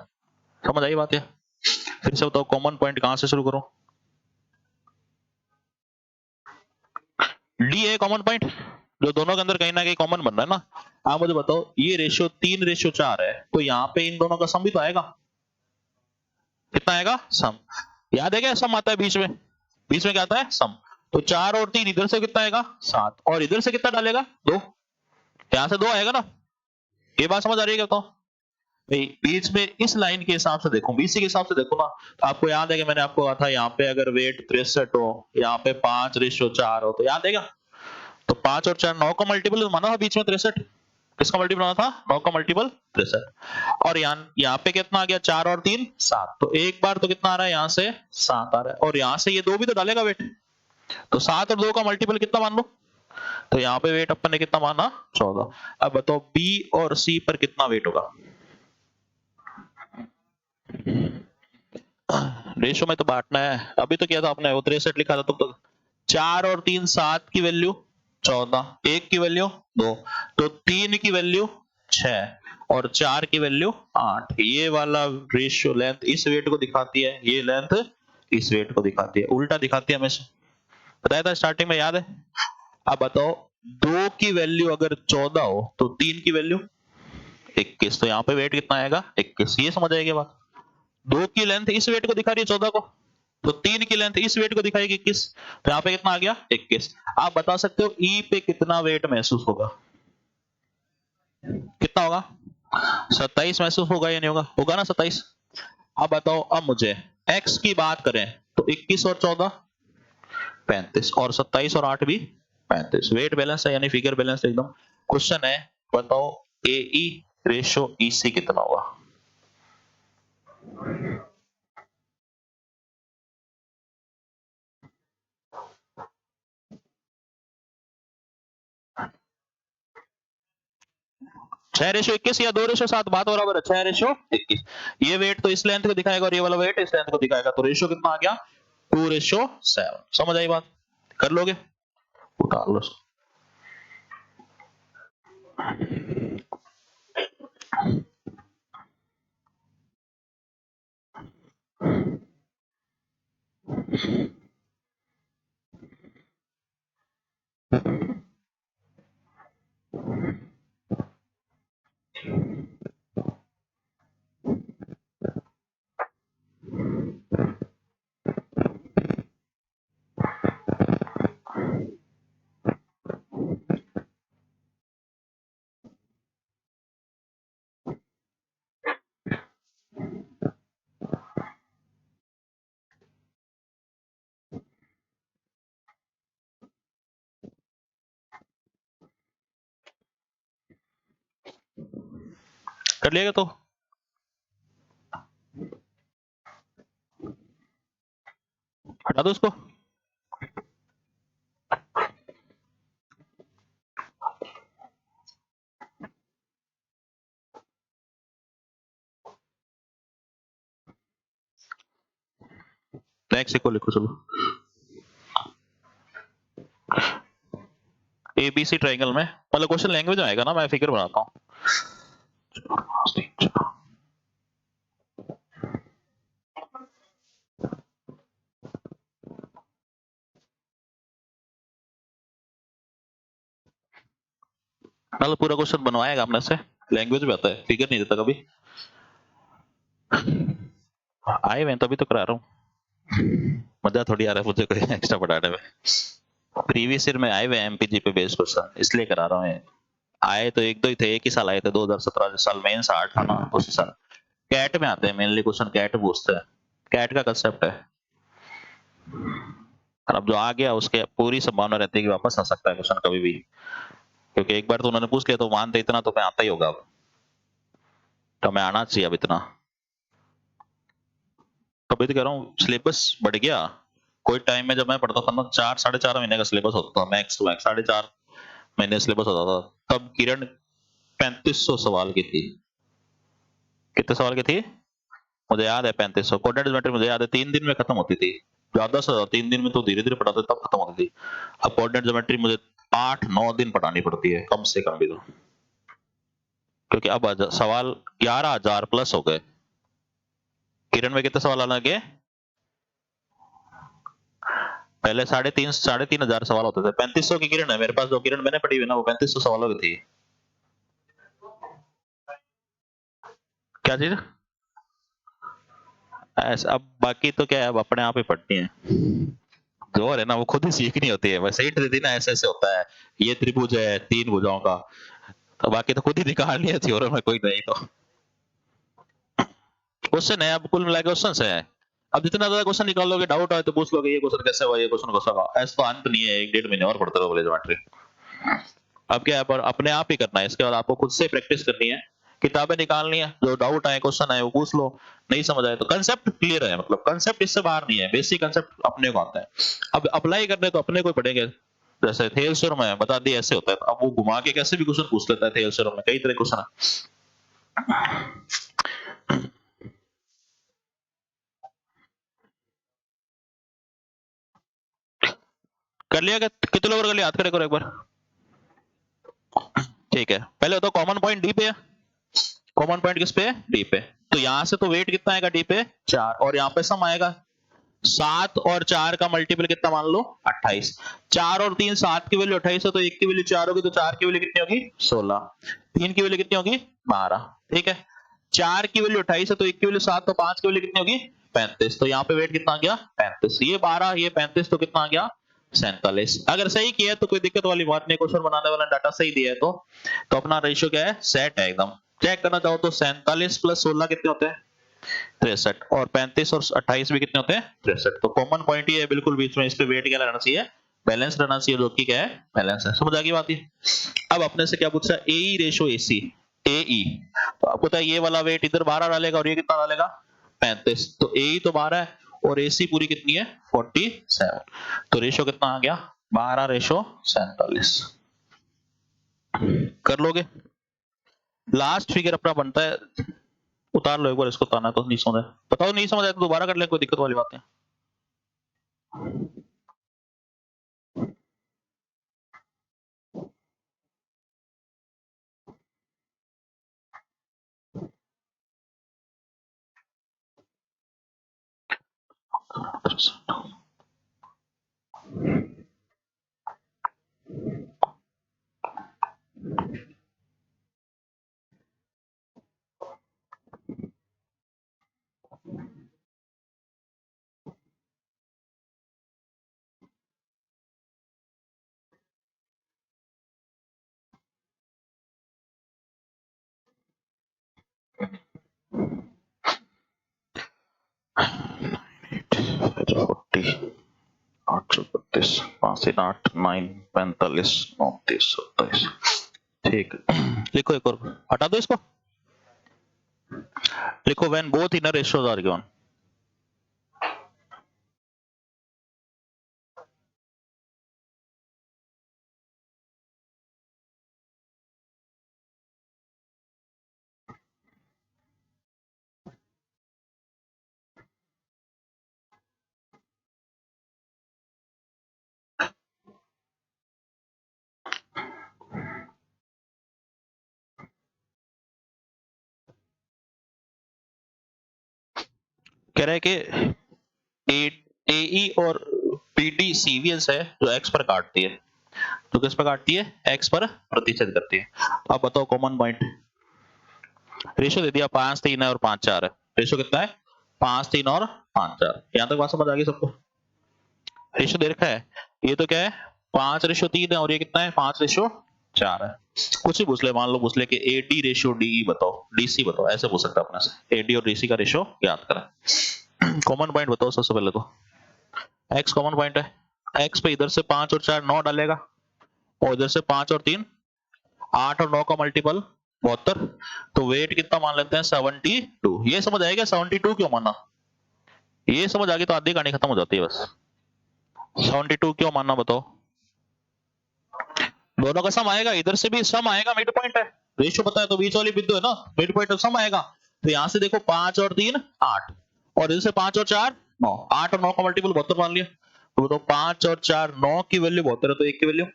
समझ आई बात है। फिर से बताओ कॉमन पॉइंट कहां से शुरू करूं। डी है कॉमन पॉइंट, जो दोनों के अंदर कहीं ना कहीं कॉमन बन रहा है ना। आप मुझे बताओ ये रेशियो 3:4 है, तो यहाँ पे इन दोनों का सम भी तो आएगा। कितना आएगा सम, याद है क्या सम आता है बीच में, बीच में क्या आता है सम। तो 4 और 3 इधर से कितना आएगा 7, और इधर से कितना डालेगा 2, यहां से 2 आएगा ना। ये बात समझ आ रही है क्या, तो भाई बीच में इस लाइन के हिसाब से देखो, बीसी के हिसाब से देखो ना। आपको याद है कि मैंने आपको कहा था यहाँ पे अगर वेट 63 हो, यहाँ पे 5:4 हो, तो याद है क्या। तो 5 और 4 9 का मल्टीपल माना था बीच में 63। किसका मल्टीपल माना था 9 का मल्टीपल 63। और यहाँ पे कितना आ गया 4 और 3 7। तो एक बार तो कितना आ रहा है यहाँ से 7 आ रहा है, और यहाँ से ये 2 भी तो डालेगा वेट। तो 7 और 2 का मल्टीपल कितना मान लो तो यहाँ पे वेट अपन ने कितना माना 14। अब बताओ बी और सी पर कितना वेट होगा? रेशो में तो बांटना है, अभी तो किया था आपने, वो 63 लिखा था तो 4 और 3 7 की वैल्यू 14, 1 की वैल्यू 2, तो 3 की वैल्यू 6 और 4 की वैल्यू 8। ये वाला रेशियो लेंथ इस वेट को दिखाती है, ये लेंथ इस वेट को दिखाती है, उल्टा दिखाती है हमेशा, बताया था स्टार्टिंग में, याद है? अब बताओ 2 की वैल्यू अगर 14 हो तो 3 की वैल्यू 21, तो यहाँ पे वेट कितना आएगा? 21। ये समझ आएगी बात? 2 की लेंथ इस वेट को दिखा रही है 14 को, तो 3 की लेंथ इस वेट को दिखाएगी 21, तो यहाँ पे कितना आ गया? 21। आप बता सकते हो ई पे कितना वेट महसूस होगा? कितना होगा? 27 महसूस होगा या नहीं होगा? होगा ना 27। अब बताओ, अब मुझे x की बात करें तो 21 और 14 35, और 27 और 8 भी 35। वेट बैलेंस है, यानी फिगर बैलेंस एकदम। क्वेश्चन है, बताओ AE रेशो EC कितना होगा? छह रेशो 21 या 2:7, बात बराबर है। 6:21। ये वेट तो इस लेंथ को दिखाएगा और ये वाला वेट इस लेंथ को दिखाएगा, तो रेशो कितना आ गया? 2:7। समझ आई बात? कर लोगे? उतार लो। कर लिएगा तो हटा दो उसको। नेक्स्ट को लिखो चलो। ABC ट्रायंगल में, मतलब क्वेश्चन लैंग्वेज में आएगा ना, मैं फिगर बनाता हूँ। मतलब पूरा क्वेश्चन बनवाएगा अपने से, लैंग्वेज में आता है, फिगर नहीं देता कभी। आए मैं तभी तो करा रहा हूँ, मजा थोड़ी आ रहा है मुझे कोई एक्स्ट्रा पढ़ाने में। प्रीवियस ईयर में आए हुए MPG पे बेस्ड क्वेश्चन, इसलिए करा रहा हूँ। आए तो एक दो ही थे, एक ही साल आए थे 2017 साल मेंस 8 था ना, उसी साल। कैट में आते हैं मेनली क्वेश्चन, कैट पूछते हैं, कैट का कंसेप्ट है। और अब जो आ गया उसके पूरी संभावना रहती है कि वापस आ सकता है क्वेश्चन कभी भी, क्योंकि एक बार तो उन्होंने पूछ लिया तो मानते इतना तो मैं आता ही होगा, अब तो मैं आना चाहिए अब इतना। तभी तो कह रहा हूँ सिलेबस बढ़ गया। कोई टाइम में जब मैं पढ़ता था ना, 4-4.5 महीने का सिलेबस होता था, मैक्स टू मैक्स 4.5 महीने सिलेबस होता था। तब किरण 3500 सवाल की थी। कितने सवाल की थी? मुझे याद है 3500। कोऑर्डिनेट ज्योमेट्री मुझे याद है 3 दिन में खत्म होती थी, ज्यादा से ज्यादा 3 दिन में, तो धीरे धीरे पढ़ाते तब खत्म होती थी। अब कोऑर्डिनेट ज्योमेट्री मुझे 8-9 दिन पढ़ानी पड़ती है कम से कम भी, तो क्योंकि अब सवाल 11,000 प्लस हो गए। किरण में कितने सवाल आने लगे? पहले 3,500 सवाल होते थे। 3500 की किरण है मेरे पास, जो किरण मैंने पढ़ी हुई ना, वो 3500 सवालों की थी। क्या चीज? ऐसा अब बाकी तो क्या है, अब अपने आप ही पढ़ती है, जो है ना वो खुद ही सीखनी होती है। वैसे ही दे ना, ऐसे ऐसे होता है, ये त्रिभुज है 3 भुजाओं का, तो बाकी तो खुद ही निकालनी है थ्योरम में, कोई नहीं। तो क्वेश्चन है, अब कुल मिला के क्वेश्चन है। अब जितना ज्यादा क्वेश्चन निकाल लोगे, डाउट आए तो पूछ लोगे ये क्वेश्चन कैसे हुआ, ये क्वेश्चन कैसे हुआ, ऐसा तो अंत नहीं है, 1-1.5 महीने और पढ़ते रहो ज्योमेट्री। अब क्या है, पर अपने आप ही करना है, इसके बाद आपको खुद से प्रैक्टिस करनी है, किताबें निकालनी है, जो डाउट आए क्वेश्चन आए वो पूछ लो, नहीं समझ आए तो कंसेप्ट क्लियर है, मतलब कंसेप्ट इससे बाहर नहीं है, बेसिक कंसेप्ट अपने को आता है। अब अप्लाई करने तो अपने को ही पढ़ेंगे, जैसे थेलस्टोर्म है, बता दिया ऐसे होता है। अब वो घुमा के कैसे भी क्वेश्चन पूछ लेता है, थेलस्टोर्म में कई तरह के क्वेश्चन है। कर लिया क्या? कितने लोग कर लिया? याद करे करो एक बार। ठीक है, पहले तो कॉमन पॉइंट डी पे है। कॉमन पॉइंट किस पे है? डी पे। तो यहां से तो वेट कितना आएगा डी पे? 4, और यहाँ पे सम आएगा 7 और 4 का मल्टीपल कितना मान लो? 28। 4 और 3, 7 की वैल्यू 28 है, तो 1 की वैल्यू 4 होगी, तो 4 की वैल्यू कितनी होगी? 16। 3 की वैल्यू कितनी होगी? 12। ठीक है, 4 की वैल्यू 28 है, तो 1 की वैल्यू 7, तो 5 की वैल्यू कितनी होगी? 35। तो यहाँ पे वेट कितना आ गया? 35। ये 12, ये 35, तो कितना आ गया? 47। अगर सही किया है तो कोई दिक्कत वाली बात नहीं, क्वेश्चन बनाने वाला डाटा सही दिया है तो अपना रेशियो क्या है? सेट है एकदम। चेक करना चाहो तो 47 प्लस 16 कितने होते हैं? 63। और 35 और 28 भी कितने होते हैं? 63। तो कॉमन पॉइंट ये है बिल्कुल बीच में, इस पे वेट क्या रहना चाहिए? बैलेंस रहना चाहिए, जो कि क्या है? बैलेंस है। समझ आ गई बात? ये अब अपने से क्या पूछा? एई रेशो एसी। एई तो आपको पता है ये वाला वेट इधर 12 डालेगा और ये कितना डालेगा? 35। तो एई तो 12 है और एसी पूरी कितनी है? 47। तो रेशो कितना आ गया? 12 रेशो 47। कर लोगे? लास्ट फिगर अपना बनता है, उतार लो एक बार इसको, ताना तो नहीं समझ बताओ, नहीं समझ आया तो दोबारा कर ले, कोई दिक्कत वाली बात है? फोर्टी 832 5 3 8 9 45 29 27। ठीक, लिखो एक और, हटा दो इसको। लिखो when both inner ratios are given. कह रहा है कि एई और पीडी सीवीएस है जो एक्स पर काटती है। तो किस पर काटती है? एक्स पर प्रतिच्छेद करती है। अब बताओ कॉमन पॉइंट। रेशियो दे दिया 5 3 है और 5 4 है। रेशियो कितना है? 5 3 और 5 4। यहां तक बात समझ आ गई सबको? रेशियो दे रखा है, ये तो क्या है? 5:3 है और ये कितना है? 5:4 है। कुछ ही पूछ ले, मान लो पूछ ले कि एडी रेशियो डीई बताओ, डीसी बताओ, ऐसे पूछ सकता है अपने से। एडी और डीसी का रेशियो याद करें। कॉमन पॉइंट बताओ सबसे पहले तो। एक्स कॉमन पॉइंट है, एक्स पे इधर से 5 और 4 9 डालेगा, और इधर से 5 और 3 8 और 9 का मल्टीपल 72। तो वेट कितना मान लेते हैं? 72। ये समझ आएगा 72 क्यों माना? ये समझ आ गई तो आधी कहानी खत्म हो जाती है बस। 72 क्यों मानना बताओ? दोनों का सम आएगा, इधर से भी सम आएगा, मिड पॉइंट है। रेशियो पता है तो बीच वाली बिंदु है ना, मिड पॉइंट सम आएगा। तो यहां से देखो 5 और 3 8, और इधर से 5 और 4 9, 8 और 9 का मल्टीपल 72 मान लिया। तो बताओ 5 और 4 9 की वैल्यू 72 है, तो 1 की वैल्यू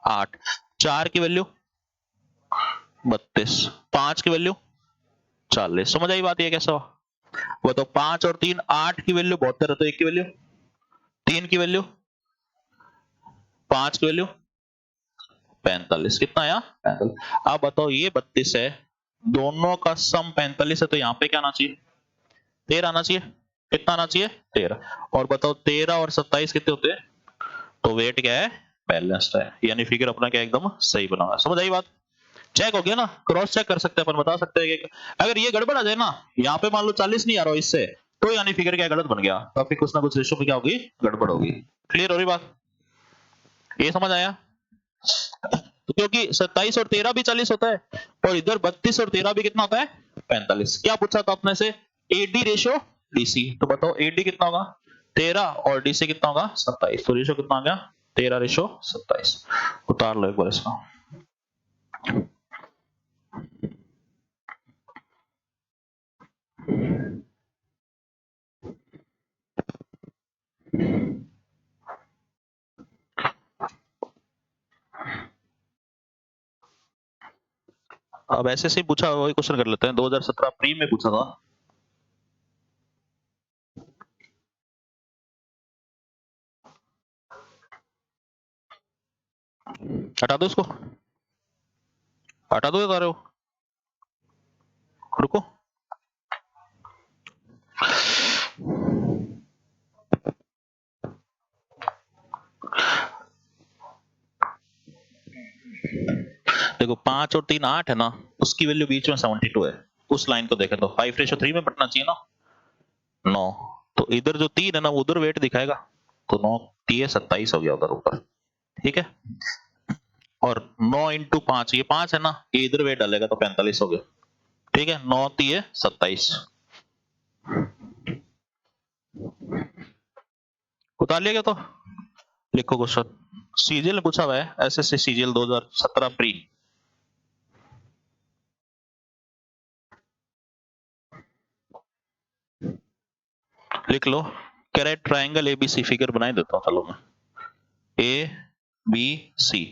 8, 4 की वैल्यू 32, 5 की वैल्यू 40। समझ आई बात? ये कैसा हुआ? वो तो 5 और 3 8 की वैल्यू 72 है, तो 1 की वैल्यू 3 की वैल्यू 5 की वैल्यू 45। कितना आया? 45। अब बताओ ये 32 है, दोनों का सम 45 है, तो यहाँ पे क्या आना चाहिए? 13 आना चाहिए। कितना आना चाहिए? 13। और बताओ 13 और 27 कितने होते हैं? तो वेट क्या है? बैलेंस्ड है, यानी फिगर अपना क्या एकदम सही बना हुआ है। समझ आई बात? चेक हो गया ना? क्रॉस चेक कर सकते हैं अपन, बता सकते हैं कि अगर ये गड़बड़ आ जाए ना, यहाँ पे मान लो 40 नहीं आ रहा हो इससे, तो यानी फिगर क्या गलत बन गया, तो फिर कुछ ना कुछ रेशो में क्या होगी? गड़बड़ होगी। क्लियर हो रही बात? ये समझ आया? तो क्योंकि 27 और 13 भी 40 होता है, और इधर 32 और 13 भी कितना होता है? 45। क्या पूछा था अपने से? AD ratio DC. तो बताओ एडी कितना होगा? 13 और डीसी कितना होगा? 27। तो रेशियो कितना आ गया? 13:27 उतार लो एक बार इसको। अब ऐसे से ही पूछा, वही क्वेश्चन कर लेते हैं। 2017 प्री में पूछा था। हटा दो इसको, हटा दो ये रहे हो, रुको। देखो 5 और 3 8 है ना, उसकी वैल्यू बीच में 72 है। उस लाइन को देखें तो 5:3 में पड़ना चाहिए ना, 9। तो इधर जो 3 है ना, वो उधर वेट दिखाएगा, तो 9 3 27 हो गया उधर ऊपर। ठीक है, और 9 इंटू 5, ये 5 है ना, ये इधर वेट डालेगा तो 45 हो गया। ठीक है, 9 3 27 उतार लिया गया। तो लिखो क्वेश्चन, सीजीएल में पूछा हुआ है, एसएससी सीजीएल 2017 प्री। लिख लो, कह रहा है ट्राइंगल एबीसी, फिगर बनाई देता हूं चलो मैं। ए बी सी,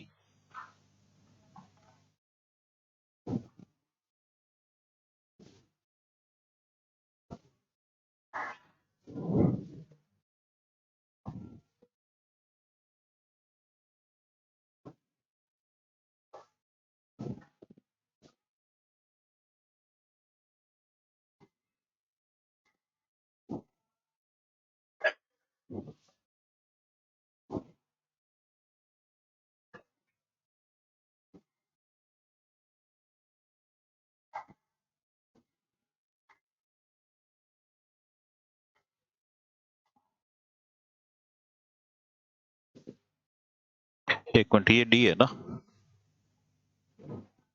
एक मिनट, ये डी है ना,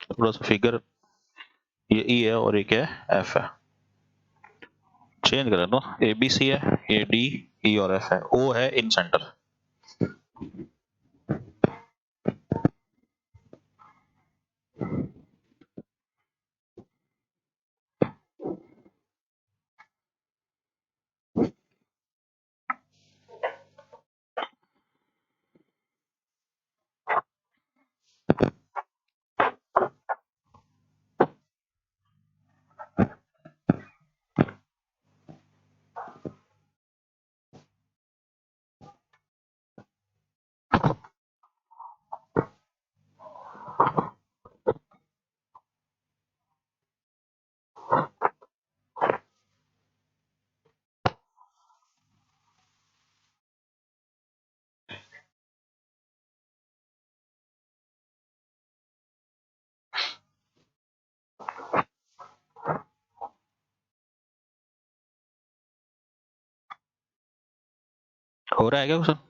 थोड़ा सा फिगर, ये ई है और ये क्या है, एफ है। चेंज करें तो ए बी सी है, ये डी ई और एफ है, ओ है इन सेंटर। हो रहा है क्या क्वेश्चन?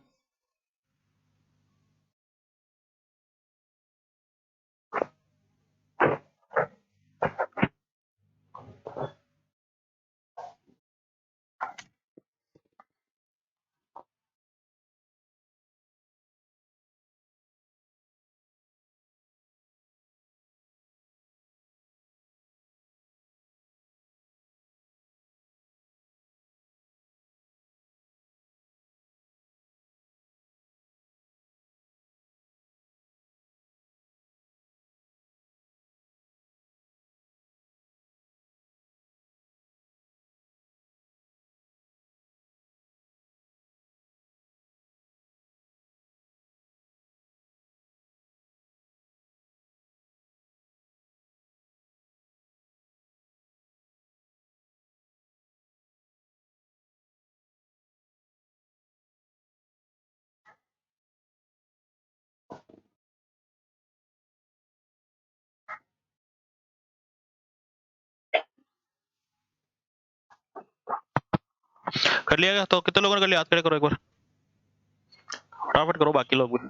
कर लिया गया? तो कितने लोगों ने कर लिया, हाथ खड़े करो एक बार, फटाफट करो बाकी लोग भी।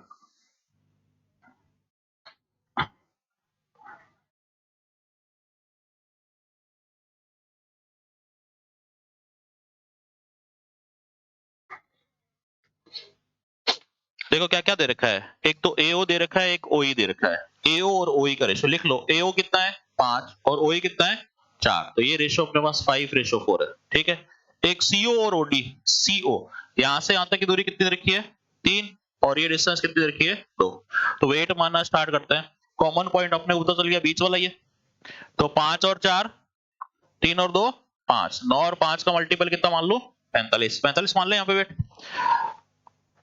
देखो क्या क्या दे रखा है, एक तो एओ दे रखा है, एक ओई दे रखा है। एओ और ओई का रेशो लिख लो, एओ कितना है 5 और ओई कितना है 4, तो ये रेशो अपने पास 5:4 है, ठीक है। एक सीओ और ओडी, सीओ यहां से यहां तक की दूरी कितनी दे रखी है 3, और ये डिस्टेंस कितनी दे रखी है 2, तो वेट मानना स्टार्ट करते हैं। कॉमन पॉइंट अपने को पता चल गया बीच वाला ये, तो 5 और 4, 3 और 2 5, 9 और 5 का मल्टीपल कितना मान लो 45, 45 मान ले यहाँ पे वेट।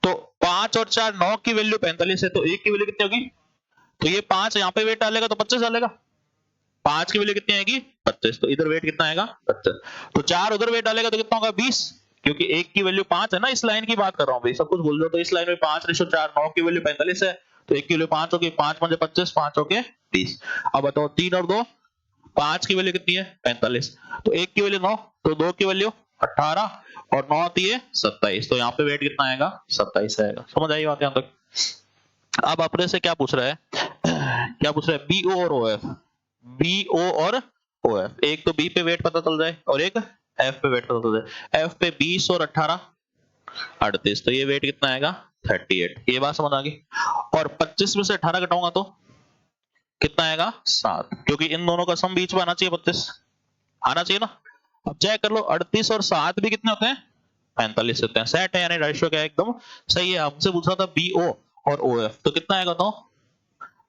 तो 5 और 4 9 की वैल्यू 45 है, तो एक की वैल्यू कितनी होगी, तो ये 5 यहाँ पे वेट डालेगा तो 25 डालेगा, 5 की वैल्यू कितनी आएगी 25, तो इधर वेट कितना आएगा 25, तो 4 उधर वेट डालेगा तो कितना होगा 20, क्योंकि एक की वैल्यू 5 है ना, इस लाइन की बात कर रहा हूं भाई, सब कुछ भूल जाओ, तो इस लाइन में 5:4, 9 की वैल्यू 45 है, तो एक की वैल्यू 5 होगी, 5 पंजे 25, 5 होके 20। अब बताओ 3 और 2, 5 की वैल्यू कितनी है 45, तो एक की वैल्यू 9, तो 2 की वैल्यू 18, और 9 आती है 27, तो यहाँ पे वेट कितना आएगा 27 आएगा। समझ आई बात यहाँ तक। अब अपने से क्या पूछ रहा है क्या पूछ रहा है, बीओ और ओएफ, बीओ और ओएफ, एक तो बी पे वेट पता चल जाए और एक एफ पे वेट पता चल जाए। एफ पे 20 और 18 38, तो ये वेट कितना आएगा 38, ये बात समझ आ गई। और 25 में से 18 घटाऊंगा तो कितना आएगा 7, क्योंकि इन दोनों का सम बीच में आना चाहिए 32, आना चाहिए ना। अब चेक कर लो 38 और 7 भी कितने होते हैं 45 होते हैं, सेट है, यानी रेशियो क्या है एकदम सही है। हमसे पूछ रहा था बीओ और ओएफ, तो कितना आएगा तो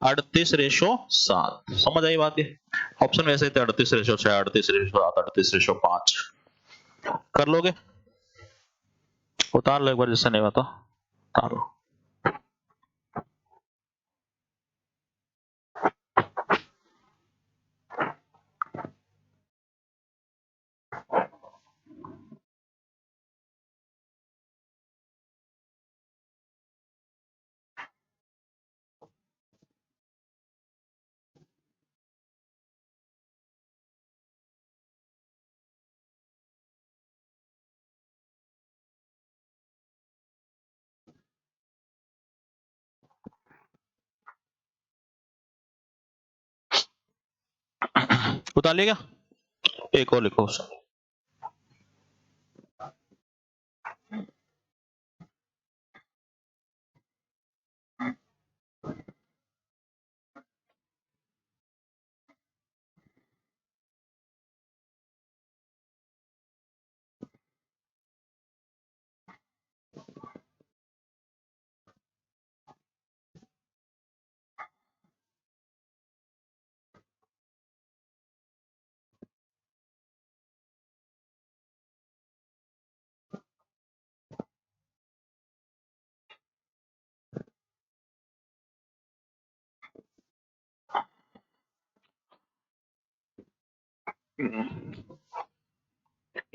38:7, समझ आई बात। ये ऑप्शन वैसे थे 38:6, 38:7, 38:5, कर लोगे, उतार लो एक बार जिससे नहीं बता, उतार लो। उतार लिया क्या, एक और लिखो।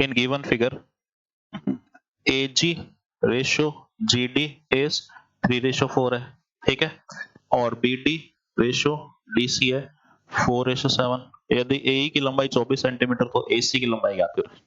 In given figure, AG ratio GD is 3:4 है, ठीक है, और BD रेशियो DC है 4:7। यदि AE की लंबाई 24 सेंटीमीटर तो AC की लंबाई क्या करें।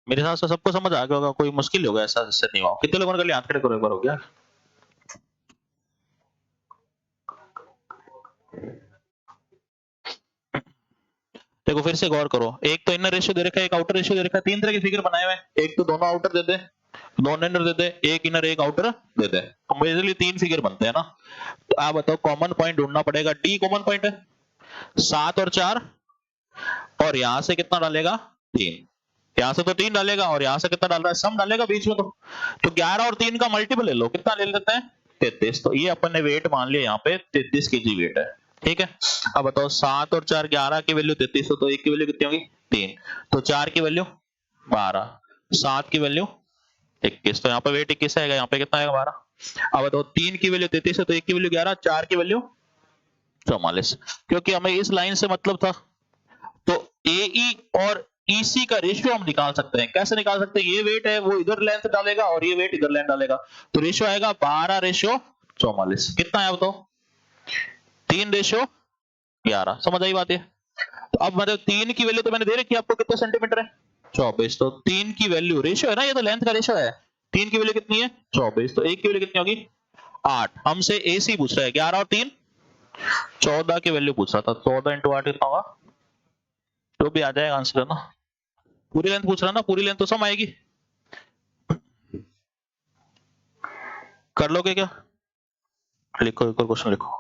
मेरे हिसाब से सबको समझ आ गया होगा, कोई मुश्किल होगा ऐसा जिससे नहीं हुआ। कितने लोगों ने कर लिया? हाथ खड़े करो एक बार, हो गया? देखो फिर से गौर करो, एक तो इनर रेशियो दे रखा है, एक आउटर रेशियो दे रखा है, तीन तरह की फिगर बनाए हुए हैं। एक तो दोनों आउटर दे दे, दोनों इनर दे दे, एक इनर एक आउटर दे दे, तो मेजरली तीन फिगर बनते हैं ना। तो आप बताओ, कॉमन पॉइंट ढूंढना पड़ेगा। डी कॉमन पॉइंट है, 7 और 4, और यहां से कितना डालेगा? 3। यहां से तो 3 डालेगा, और यहां से कितना डाल रहा है? सम डालेगा बीच में। तो 11 और 3 का मल्टीपल ले लो, कितना ले लेते हैं? 33। तो ये अपन ने वेट मान लिया, यहाँ पे 33 केजी वेट है। ठीक है, अब बताओ 7 और 4, 11 की वैल्यू 33 हो, तो एक की वैल्यू कितनी होगी? 3। तो 4 की वैल्यू 12, 7 की वैल्यू 21, तो यहाँ पे वेट 21 आएगा, यहाँ पे कितना आएगा? 12। अब बताओ 3 की वैल्यू 33 है, तो एक की वैल्यू 11, 4 की वैल्यू 44। क्योंकि हमें इस लाइन से मतलब था, तो AE और EC का रेशियो हम निकाल सकते हैं। कैसे निकाल सकते हैं? ये वेट है, वो इधर लेंथ डालेगा, और ये वेट इधर लेंथ डालेगा, तो रेशियो आएगा 12:44। कितना है बताओ? 3:11। समझ आई बात? ये तो अब मतलब 3 की वैल्यू तो मैंने दे रखी है आपको, कितने सेंटीमीटर है? 24। तो 3 की वैल्यू, रेशियो है ना ये, तो लेंथ का रेशियो है। 3 की वैल्यू कितनी है? 24। तो एक की वैल्यू कितनी होगी? 8। हमसे AC पूछ रहा है, 11 और 3 14 की वैल्यू पूछ रहा था। 14 इंटू 8 कितना होगा? जो भी आ जाएगा आंसर, है ना। पूरी लेंथ पूछ रहा ना, पूरी लेंथ तो सम आएगी। कर लोगे क्या? लिखो, एक और क्वेश्चन लिखो।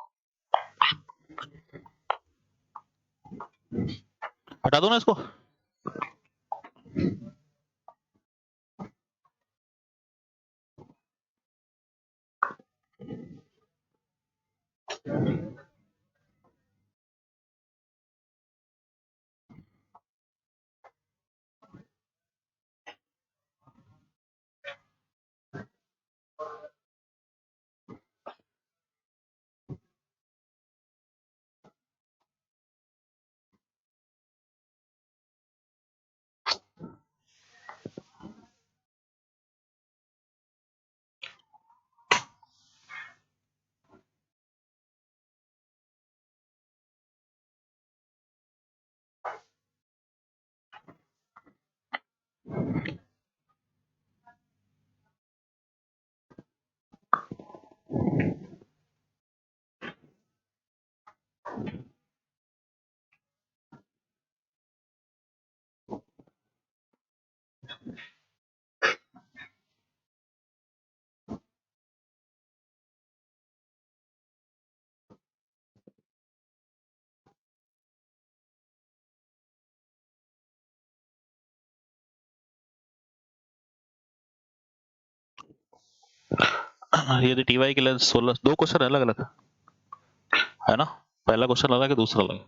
हटा दो ना इसको। ये TY की लेंथ 16, दो क्वेश्चन अलग अलग है ना। पहला क्वेश्चन अलग है, दूसरा अलग।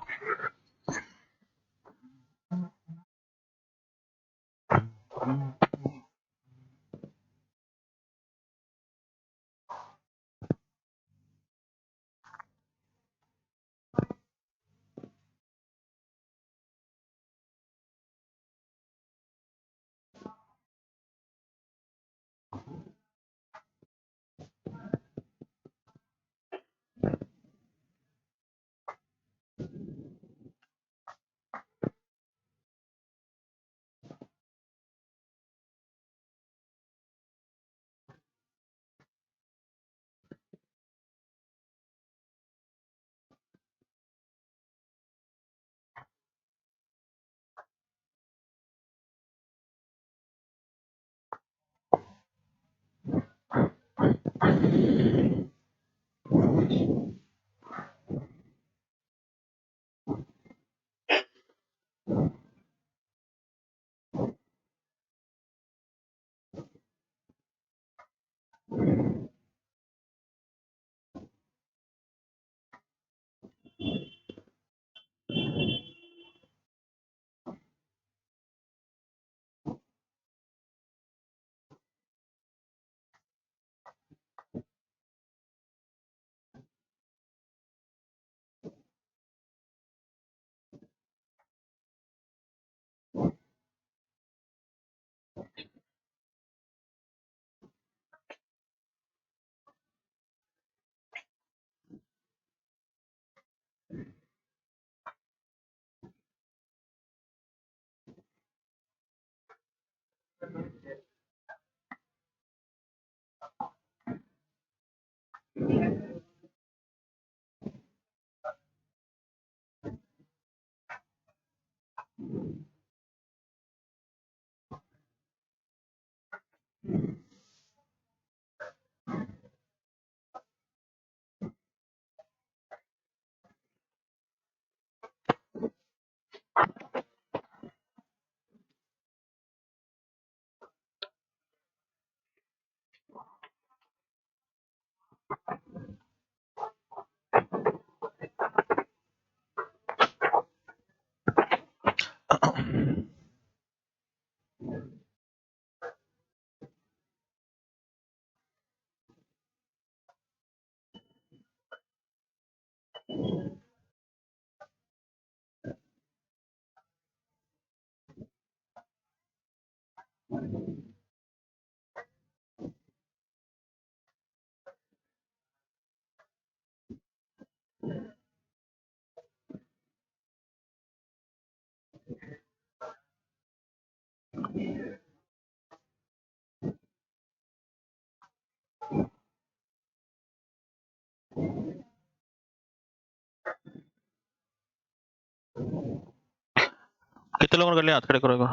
कितने लोगों ने कर लिया? हाथ खड़े करेगा।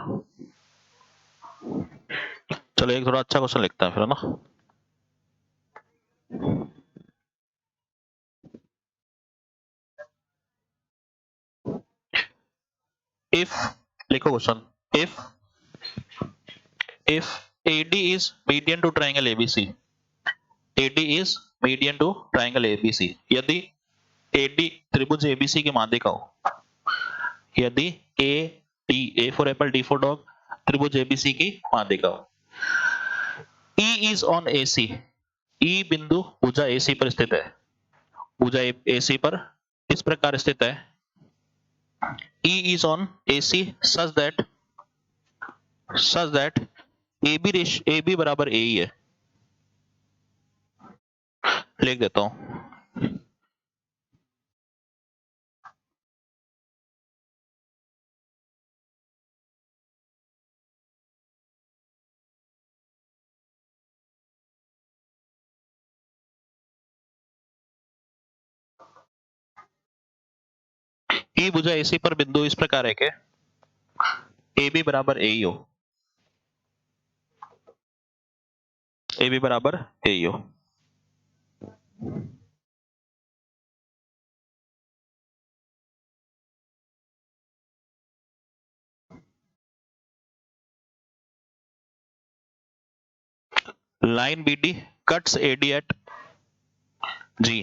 चलो एक थोड़ा अच्छा क्वेश्चन लिखता है फिर, है ना। इफ, लिखो question, if AD is median to triangle ABC, AD is median to triangle ABC, यदि AD त्रिभुज ABC की माध्यिका हो, यदि A for apple, D for dog त्रिभुज ABC की माध्यिका हो, E is on AC, E बिंदु भुजा AC पर स्थित है, भुजा AC पर इस प्रकार स्थित है, E is on AC such that AB बराबर AE है। लिख देता हूं, E भुजा AC पर बिंदु इस प्रकार है कि AB बराबर AE हो, AB बराबर AE हो। Line BD cuts AD at G.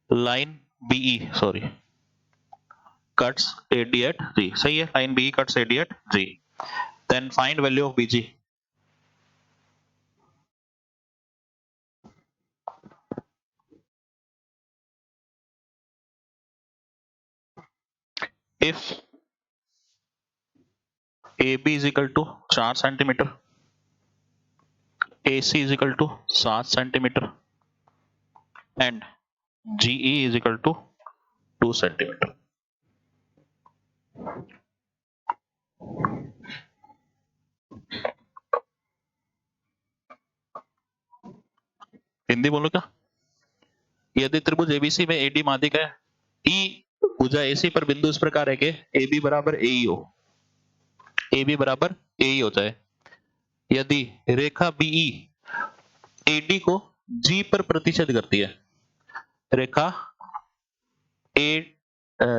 Line BE, sorry, cuts AD at G. सही है, line BE cuts AD at G. Then find value of BG. If AB is equal to 4 centimetre, AC is equal to 7 centimetre and GE is equal to 2 centimetre. Hindi बोलो क्या? यदि त्रिभुज ABC में AD माध्यिका है, E भुजा AC पर बिंदु इस प्रकार है कि AB बराबर AE हो, AB बराबर AE होता है, यदि रेखा BE AD को G पर प्रतिच्छेद करती है, रेखा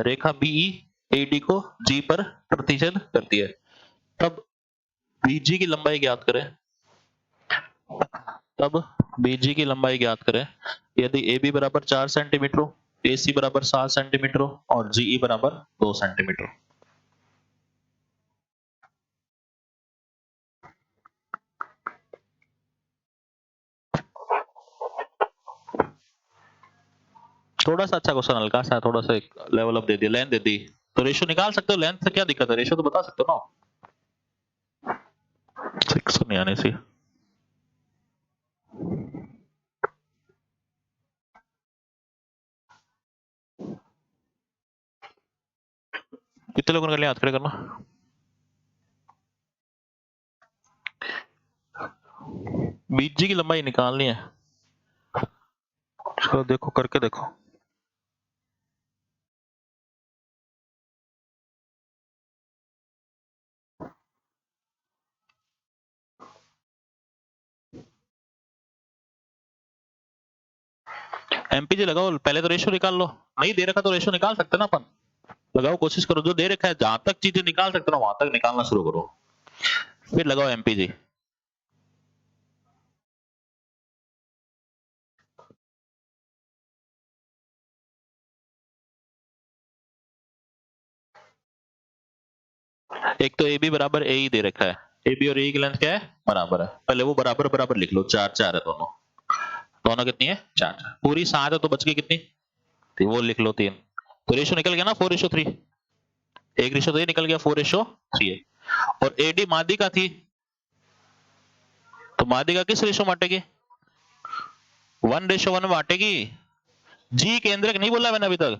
रेखा BE AD को G पर प्रतिच्छेद करती है, तब BG की लंबाई ज्ञात करें, तब BG की लंबाई ज्ञात करें यदि AB बराबर 4 सेंटीमीटर हो, AC बराबर 7 सेंटीमीटर हो और GE बराबर 2 सेंटीमीटर। थोड़ा सा अच्छा क्वेश्चन, हल्का सा, थोड़ा सा एक लेवल अप दे दिया, लेंथ दे दी, तो रेशियो निकाल सकते हो, लेंथ से क्या दिक्कत है, रेशियो तो बता सकते हो ना। 6 नहीं आने से कितने लोगों ने कर लिया? हाथ खड़े करना। बीजी की लंबाई निकालनी है, तो देखो करके देखो। एमपीजी लगाओ, पहले तो रेशियो निकाल लो, नहीं दे रखा तो रेशियो निकाल सकते ना अपन, लगाओ, कोशिश करो, जो दे रखा है जहां तक चीजें निकाल सकते हो वहां तक निकालना शुरू करो, फिर लगाओ एमपीजी। एक तो ए बी बराबर ए ही दे रखा है, ए बी और ए की लेंथ क्या है? बराबर है, पहले वो बराबर बराबर लिख लो, 4 4 है दोनों, दोनों कितनी है 4, पूरी 7 है तो बच गई कितनी, तो वो लिख लो 3। तो रेशो निकल गया ना 4:3, एक रेशो तो ये निकल गया 4:3 है। और एडी माध्यिका थी, तो माध्यिका किस रेशो में बांटेगी, 1:1 में बांटेगी। जी केंद्रक नहीं बोला मैंने अभी तक,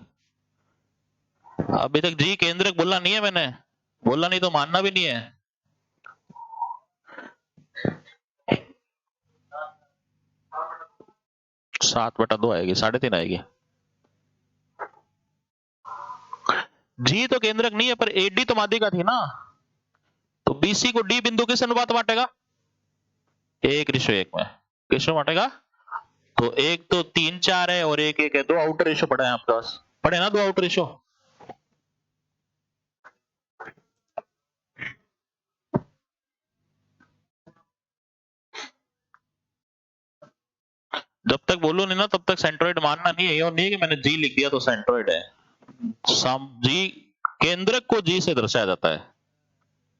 अभी तक जी केंद्रक बोला नहीं है मैंने, बोला नहीं तो मानना भी नहीं है। 7/2 आएगी, 3.5 आएगी। जी तो केंद्रक नहीं है, पर एडी तो माध्यिका थी ना, तो बीसी को डी बिंदु किस अनुपात बांटेगा, 1:1 में। किस में बांटेगा, तो एक तो 3-4 है और एक है, 2 आउटर रेशो पड़ा है आपके पास, पड़े ना 2 आउटर रेशो। जब तक बोलो नहीं ना तब तक सेंट्रोइड मानना नहीं है, और नहीं है कि मैंने जी लिख दिया तो सेंट्रोइड है। जी केंद्रक को जी से दर्शाया जाता है,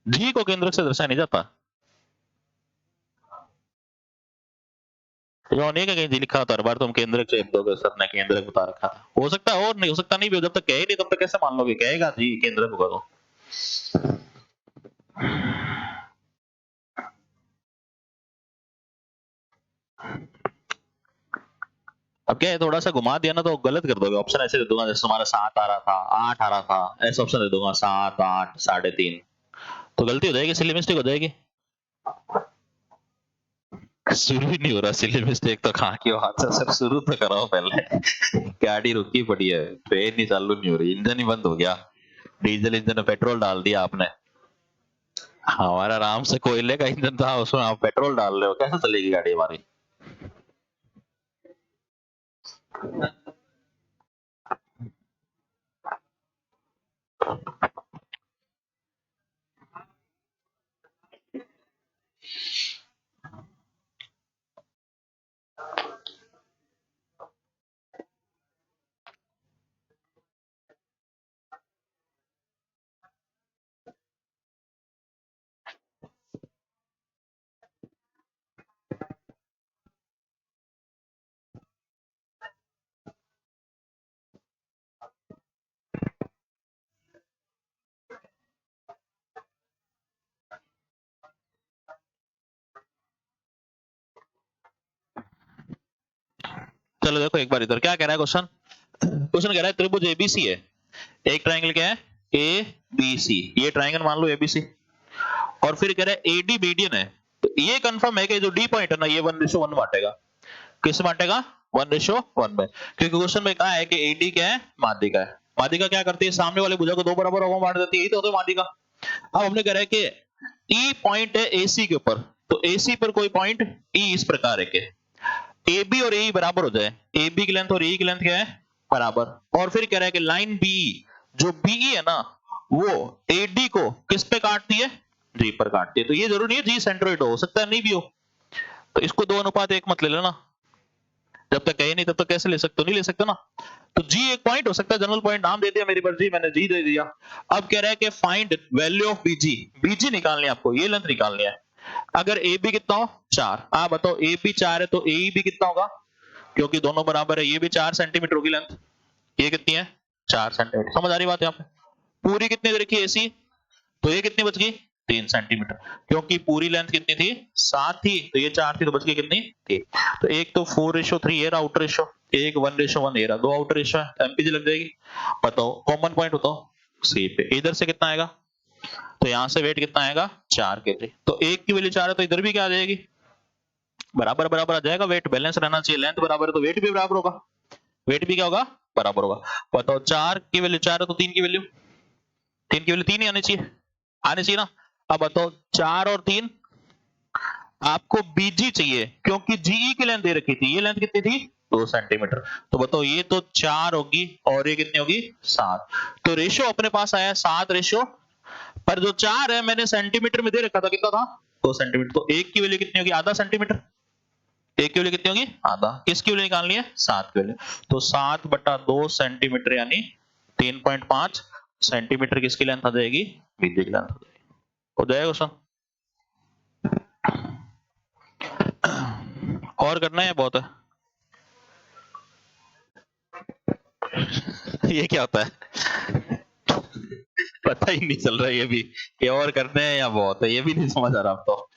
जी को केंद्रक से दर्शाया नहीं जाता। जो नहीं है कि कहीं जी लिखा होता हर बार तुम केंद्रक से दोगे, सर ने केंद्रक बता रखा था, हो सकता है और नहीं हो सकता नहीं भी हो, जब तक कहे नहीं तब तक कैसे मान लोगे, कहेगा जी केंद्रक होगा तो। अब क्या है, थोड़ा सा घुमा दिया ना तो गलत कर दोगे, ऑप्शन ऐसे दे दूंगा जैसे तुम्हारा 7 आ रहा था, 8 आ रहा था, ऐसे ऑप्शन दे दूंगा 7, 8, 3.5, तो गलती हो जाएगी, सिली मिस्टेक हो जाएगी। शुरू ही नहीं हो रहा सिली मिस्टेक, तो कहाँ की बात है सर, शुरू तो कराओ पहले। गाड़ी रुकी पड़ी है, ट्रेन नहीं चालू नहीं हो रही, इंजन ही बंद हो गया, डीजल इंजन में पेट्रोल डाल दिया आपने, हमारा आराम से कोयले का इंजन था उसमें आप पेट्रोल डाल रहे हो, कैसे चलेगी गाड़ी हमारी। चलो देखो एक बार इधर क्या कह रहा है क्वेश्चन, क्वेश्चन कह रहा है त्रिभुज एबीसी है, एक ट्राइंगल क्या है ए बी सी, ये ट्राइंगल मान लो एबीसी, और फिर कह रहा है एडी मीडियन है, तो ये कंफर्म है कि जो डी पॉइंट है ना ये 1:1 बांटेगा, किस बांटेगा 1:1 में, क्योंकि क्वेश्चन में कहा है कि एडी क्या है माध्यिका है, माध्यिका क्या करती है सामने वाले भुजा को 2 बराबर भागों में बांट देती है, यही तो होता है माध्यिका। अब हमने कह रहा है कि ई पॉइंट है एसी के ऊपर, तो एसी पर कोई पॉइंट ई इस प्रकार है कि ए बी और ए बराबर हो जाए, ए बी की लेंथ और ए की लेंथ क्या है बराबर, और फिर कह रहा है कि लाइन बी जो बीई है ना वो एडी को किस पे काटती है, जी पर काटती है, तो ये जरूरी नहीं है जी सेंट्रोइड हो सकता है नहीं भी हो, तो इसको 2:1 मत ले लेना, जब तक कहे नहीं तब तक कैसे ले सकते हो, नहीं ले सकते ना, तो जी एक पॉइंट हो सकता है, जनरल पॉइंट नाम दे दिया मेरी मर्जी, मैंने जी दे दिया। अब कह रहा है कि फाइंड वैल्यू ऑफ बीजी, बीजी निकालनी है आपको, ये लेंथ निकालनी है, अगर ए बी कितना हो 4, आप बताओ ए बी 4 है तो ए भी कितना होगा, क्योंकि दोनों बराबर है, ये भी 4 सेंटीमीटर होगी लेंथ, ये कितनी है 4 सेंटीमीटर, समझ आ रही बात यहाँ पे, पूरी कितनी दे रखी है एसी, तो ये कितनी बच गई 3 सेंटीमीटर, क्योंकि पूरी लेंथ कितनी थी 7 थी, तो ये 4 थी तो बच गई कितनी थी, तो एक तो 4:3 ये रहा आउटर रेशो, एक 1:1 ये रहा, 2 आउटर रेशो है, एमपीजी लग जाएगी। बताओ कॉमन पॉइंट बताओ सी पे, इधर से कितना आएगा, तो यहां से वेट कितना आएगा 4 kg, तो एक की वैल्यू 4 है तो इधर भी क्या आ जाएगी बराबर बराबर आ जाएगा, वेट बैलेंस रहना चाहिए, लेंथ बराबर है तो वेट भी बराबर होगा, वेट भी क्या होगा बराबर होगा। बताओ 4 की वैल्यू 4 है तो 3 की वैल्यू 3 ही आनी चाहिए, आनी चाहिए ना। अब बताओ 4 और 3, आपको बीजी चाहिए क्योंकि जीई की लेंथ दे रखी थी, ये लेंथ कितनी थी 2 सेंटीमीटर, तो बताओ ये तो 4 होगी और ये कितनी होगी 7, तो रेशियो अपने पास आया 7 रेशियो, पर जो 4 है मैंने सेंटीमीटर में दे रखा था, कितना था 2 सेंटीमीटर, तो एक की वैल्यू कितनी होगी आधा सेंटीमीटर, एक की वैल्यू कितनी होगी आधा, किसकी वैल्यू निकालनी है 7 की वैल्यू, तो 7/2 सेंटीमीटर यानी 3.5 सेंटीमीटर किसकी लेंथ आ जाएगी बीजी की लेंथ हो जाएगा क्वेश्चन। और करना है बहुत है, ये क्या होता है? पता ही नहीं चल रहा है ये भी, ये और करने हैं या बहुत है, ये भी नहीं समझ आ रहा अब तो।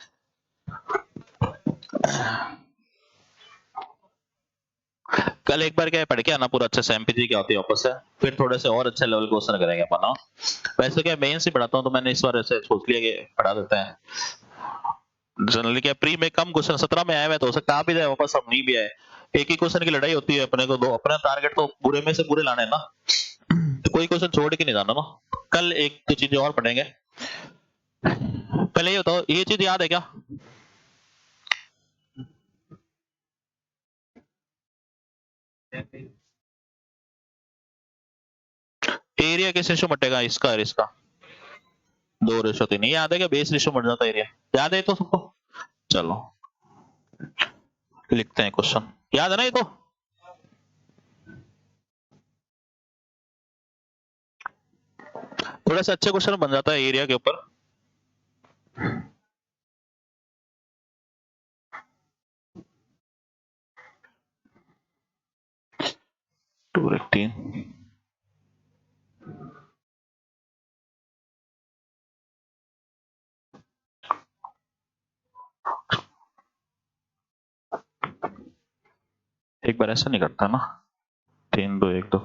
कल एक बार क्या है, पढ़ के आना पूरा अच्छे से, एमपीजी क्या होती है वापस से, फिर थोड़े से और अच्छे लेवल क्वेश्चन करेंगे अपन। हाँ? वैसे क्या मेन से पढ़ाता हूँ, तो मैंने इस बार ऐसे सोच लिया कि पढ़ा देते हैं। जनरली क्या प्री में कम क्वेश्चन 17 में आए हुए, तो हो सकता आ भी जाए वापस, हम नहीं भी आए। एक ही क्वेश्चन की लड़ाई होती है अपने को, दो अपना टारगेट तो पूरे में से पूरे लाने हैं ना, तो कोई क्वेश्चन छोड़ के नहीं जाना ना। कल एक दो चीजें और पढ़ेंगे। पहले ये बताओ, ये चीज याद है क्या? एरिया किस रेशो मटेगा इसका और इसका? 2:3। याद है क्या बेस रेशो मट जाता है एरिया? याद है तो सबको? चलो लिखते हैं क्वेश्चन, याद है ना ये तो? थोड़ा सा अच्छे क्वेश्चन बन जाता है एरिया के ऊपर। 2:3। एक बार ऐसा नहीं करता ना, 3, 2, 1, 2।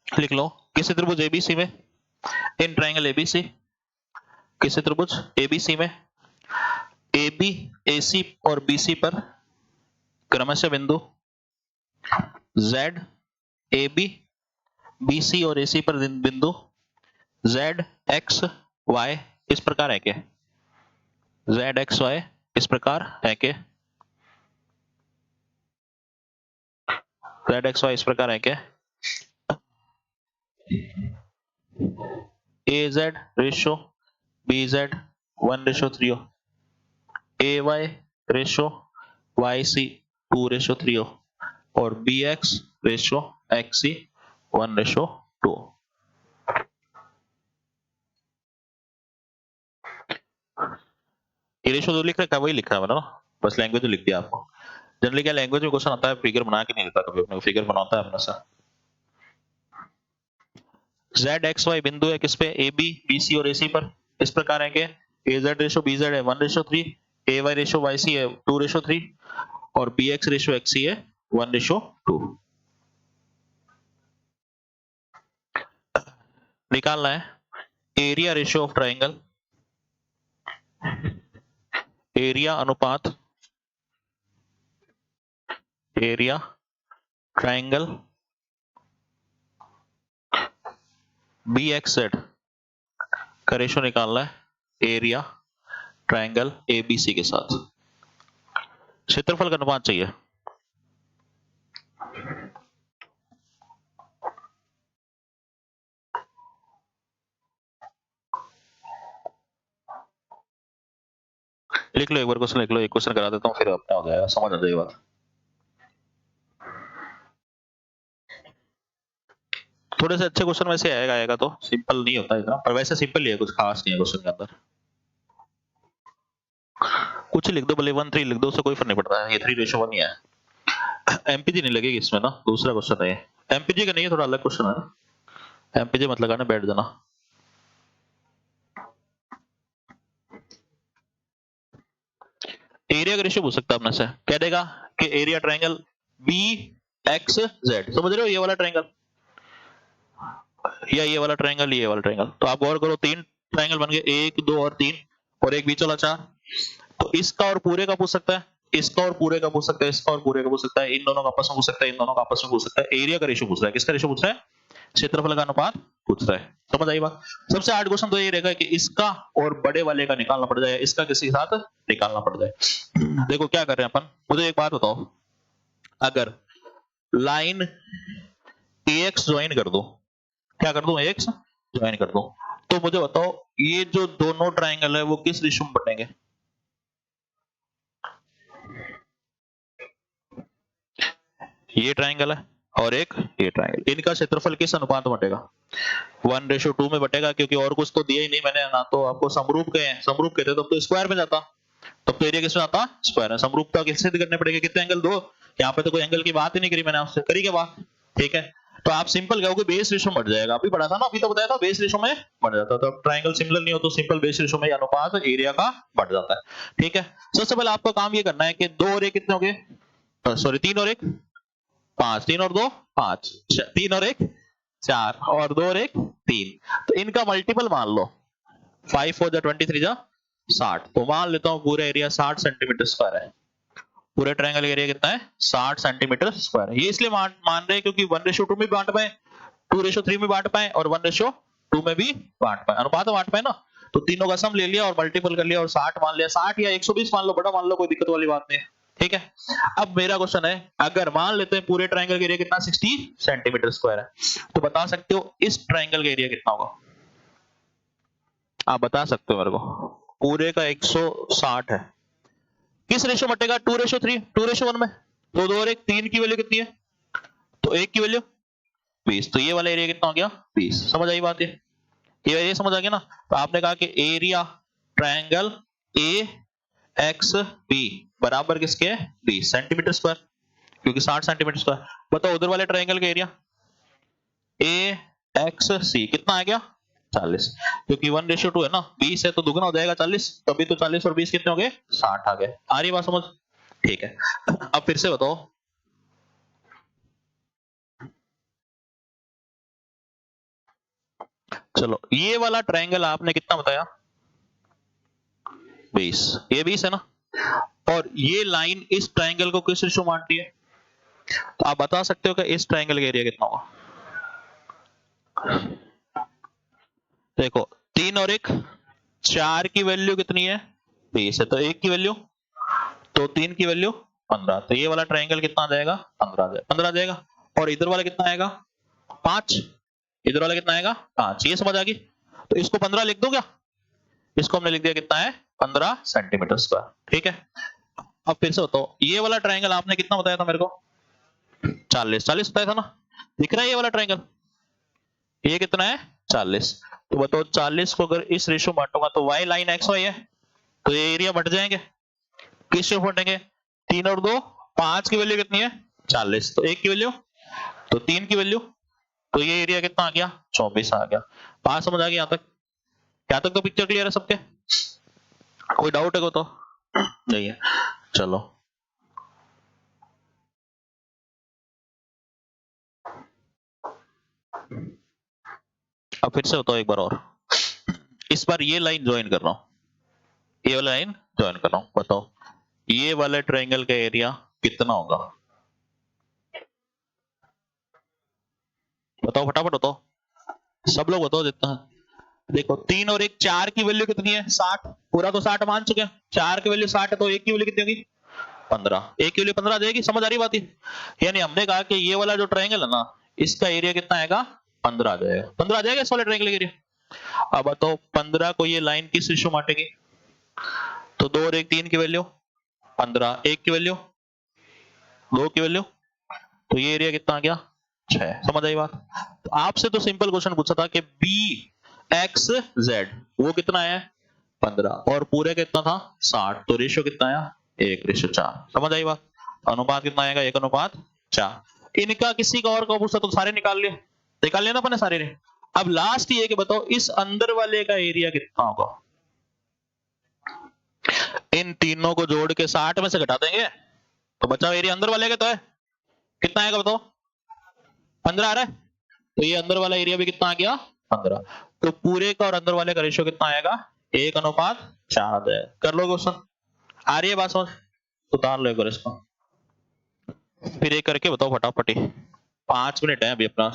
लिख लो, किसी त्रिभुज एबीसी में, इन ट्राइंगल एबीसी, किसी त्रिभुज एबीसी में ए बी ए सी और बी सी पर क्रमशः बिंदु Z A B B C और ए सी पर बिंदु Z X Y इस प्रकार है के, Z X Y इस प्रकार है के, Z X Y इस प्रकार है के, ए जेड रेशो बी जेड 1:3 हो, ए वाई रेशो वाई सी 2:3 हो, और बी एक्स रेशो एक्स सी 1:2। ये रेशो जो लिख रखा है वही लिखा है मैंने ना, बस लैंग्वेज लिख दिया आपको। जनरली क्या लैंग्वेज में क्वेश्चन आता है फिगर बना के नहीं देता, कभी अपने फिगर बनाता है अपने से। जेड एक्स वाई बिंदु है किस पे, ए बी बी सी और ए सी पर, इस प्रकार है कि A Z ratio B Z है 1:3, A Y ratio Y C है 2:3, और B X ratio X C है 1:2। निकालना है area ratio of triangle, area अनुपात area triangle B X Z का रेशियो निकालना है area triangle A B C के साथ। क्षेत्रफल का अनुपात चाहिए। लिख लो एक बार क्वेश्चन, लिख लो, एक क्वेश्चन करा देता हूँ फिर अपना हो जाएगा, समझ आ जाएगी बात। थोड़े से अच्छे क्वेश्चन वैसे आएगा, आएगा तो सिंपल नहीं होता इतना, पर वैसे सिंपल ही है, कुछ खास नहीं है क्वेश्चन के अंदर। कुछ लिख दो भले 1:3 लिख दो, उससे कोई फर्क नहीं पड़ता है, ये 3:1 ही है। एमपीजी नहीं लगेगी इसमें ना, दूसरा क्वेश्चन है ये, एमपीजी का नहीं है, थोड़ा अलग क्वेश्चन है, एमपीजी मत लगाना, बैठ जाना। एरिया का रेशियो पूछ सकता है अपने से, क्या देगा कि area triangle B X Z, समझ रहे हो, ये वाला ट्राइंगल या ये वाला ट्राइंगल, ये वाला ट्राइंगल, तो आप गौर करो 3 ट्राइंगल बन गए, 1 2 और 3, और एक बीच वाला 4, तो इसका और पूरे का पूछ सकता है, इसका और पूरे का पूछ सकता है, इसका और पूरे का पूछ सकता है, इन दोनों का आपस में पूछ सकता है, इन दोनों का आपस में पूछ सकता है। एरिया का रेशियो पूछ रहा है, किसका रेशियो पूछ रहा है? क्षेत्रफल का अनुपात पूछ रहा है। समझ आई बात? सबसे हार्ड क्वेश्चन तो ये रहेगा कि इसका और बड़े वाले का निकालना पड़ जाए, इसका किसी के साथ निकालना पड़ जाए। देखो क्या कर रहे हैं अपन, मुझे एक बात बताओ, अगर लाइन AX ज्वाइन कर दो, क्या कर दूं, AX ज्वाइन कर दो, तो मुझे बताओ ये जो दोनों ट्राइंगल है वो किस रेशियो में बनेंगे? ये ट्राइंगल है और एक ये ट्राइंगल, इनका क्षेत्रफल किस अनुपात में बटेगा? 1:2 में बटेगा, क्योंकि और कुछ तो दिया ही नहीं मैंने ना, तो आपको समरूप कहे हैं, समरूप कहते तब तो स्क्वायर में जाता, तब तो एरिया किसमें आता? स्क्वायर है। समरूपता किससे सिद्ध करने पड़ेगा? कितने एंगल दो, यहाँ पे तो कोई एंगल की बात ही नहीं करी मैंने आपसे, करी क्या बात? ठीक है, तो आप सिंपल कहोगे बेस रेशियो बढ़ जाएगा, अभी पढ़ा था ना, अभी तो बताया था बेस रेशियो में बढ़ जाता है, तो ट्राइंगल सिमिलर नहीं हो तो सिंपल बेस रेशियो में अनुपात एरिया का बढ़ जाता है। ठीक है, सबसे पहले आपको काम ये करना है कि दो और एक कितने हो गए, सॉरी तीन और एक पांच, तीन और दो पांच, तीन और एक चार, और दो और एक तीन, तो इनका मल्टीपल मान लो, 5 4 जा 23 जा 60, तो मान लेता हूँ पूरा एरिया 60 सेंटीमीटर स्क्वायर है। पूरे ट्रायंगल एरिया कितना है? 60 सेंटीमीटर स्क्वायर है। ये इसलिए मान रहे हैं क्योंकि 1:2 में बांट पाए, 2:3 में बांट पाए और 1:2 में भी बांट पाए, अनुपात में बांट पाए ना, तो तीनों का सम ले लिया और मल्टीपल कर लिया और 60 मान लिया, 60 या 120 मान लो, बड़ा मान लो, कोई दिक्कत वाली बात नहीं है। ठीक है, अब मेरा क्वेश्चन है, अगर मान लेते हैं पूरे ट्रायंगल का एरिया कितना 60 सेंटीमीटर स्क्वायर है, तो बता सकते हो इस ट्रायंगल का एरिया कितना होगा? आप बता सकते हो मेरे को? पूरे का 160 है, किस रेशो बटेगा? 2:3, 2:1 में, तो दो और एक तीन की वैल्यू कितनी है? तो एक की वैल्यू 20, तो ये वाला एरिया कितना हो गया? 20। समझ आई बात? ये समझ आ गया ना? तो आपने कहा कि area triangle A X B बराबर किसके है? 20 सेंटीमीटर स्क्वायर, क्योंकि 60 सेंटीमीटर स्क्वायर। बताओ उधर वाले ट्रायंगल का एरिया ए एक्स सी कितना आ गया? 40, क्योंकि 1:2 है ना, 20 है तो दुगना हो जाएगा 40, तभी तो 40 और 20 कितने हो गए? 60 आ गए। आ रही बात समझ? ठीक है, अब फिर से बताओ, चलो ये वाला ट्रायंगल आपने कितना बताया? 20, ये 20 है ना, और ये लाइन इस ट्रायंगल को किस रेशो मानती है? तो आप बता सकते हो कि इस ट्रायंगल का एरिया कितना होगा? देखो, तीन और एक चार की वैल्यू कितनी है? 20 है, तो एक की वैल्यू, तो तीन की वैल्यू 15, तो ये वाला ट्रायंगल कितना आ जाएगा? 15 आ जाएगा, 15 आ जाएगा। और इधर वाला कितना आएगा? 5, इधर वाला कितना आएगा? 5, ये समझ आ गई? तो इसको 15 लिख दो क्या? इसको हमने लिख दिया, कितना है? 15 सेंटीमीटर स्क्वायर। ठीक है, अब फिर से बताओ, ये वाला ट्रायंगल आपने कितना बताया था मेरे को? 40, 40 बताया था ना? दिख रहा है ये वाला ट्रायंगल? ये कितना है? 40। तो बताओ 40 को अगर इस रेशो बांटूंगा तो y लाइन एक्स वाई है, तो ये एरिया बढ़ जाएंगे, किस शेप बढ़ेंगे? तीन और दो पांच की वैल्यू कितनी है? 40, तो एक की वैल्यू, तो तीन की वैल्यू, तो ये एरिया कितना आ गया? 24 आ गया। बात समझ आ गई? यहाँ तक, यहाँ तक तो पिक्चर क्लियर है सबके? कोई डाउट है को तो नहीं है? चलो, अब फिर से बताओ एक बार और, इस बार ये लाइन ज्वाइन कर रहा हूं, ये वाला लाइन ज्वाइन कर रहा हूं, बताओ ये वाले ट्रायंगल का एरिया कितना होगा? बताओ फटाफट बताओ, सब लोग बताओ जितना। देखो तीन और एक चार की वैल्यू कितनी है? 60, पूरा तो 60 मान चुके हैं, चार की वैल्यू 60 है, तो एक की वैल्यू कितनी होगी? 15, एक की वैल्यू 15 आ जाएगी। समझ आ रही बात है? यानी हमने कहा कि ये वाला जो ट्रायंगल है ना, इसका एरिया कितना आएगा? 15 आ जाएगा, 15 आ जाएगा इस वाले ट्रायंगल का एरिया। अब बताओ 15 को ये लाइन किस रेशो में बांटेगी? तो दो और एक तीन की वैल्यू 15, एक की वैल्यू, दो की वैल्यू, तो ये एरिया कितना आ गया? 6। समझ आई बात? तो आपसे तो सिंपल क्वेश्चन पूछा था कि बी एक्स जेड वो कितना है? 15, और पूरे कितना था? 60, तो रेशियो कितना आया? 1:4। समझ आई बात? अनुपात कितना आएगा? 1:4। इनका किसी का और का पूछा तो सारे निकाल लिए, निकाल लेना अपने सारे ने। अब लास्ट ये कि बताओ इस अंदर वाले का एरिया कितना होगा? इन तीनों को जोड़ के 60 में से घटा देंगे तो बचा एरिया अंदर वाले का तो है, कितना आएगा बताओ? 15 आ रहा है, तो ये अंदर वाला एरिया भी कितना आ गया? 15। तो पूरे का और अंदर वाले का रेशियो कितना आएगा? 1:4 आ जाएगा। कर लो क्वेश्चन, आ रही है बात समझ? उतार लो एक बार इसको, फिर एक करके बताओ फटाफट ही, 5 मिनट है अभी अपना।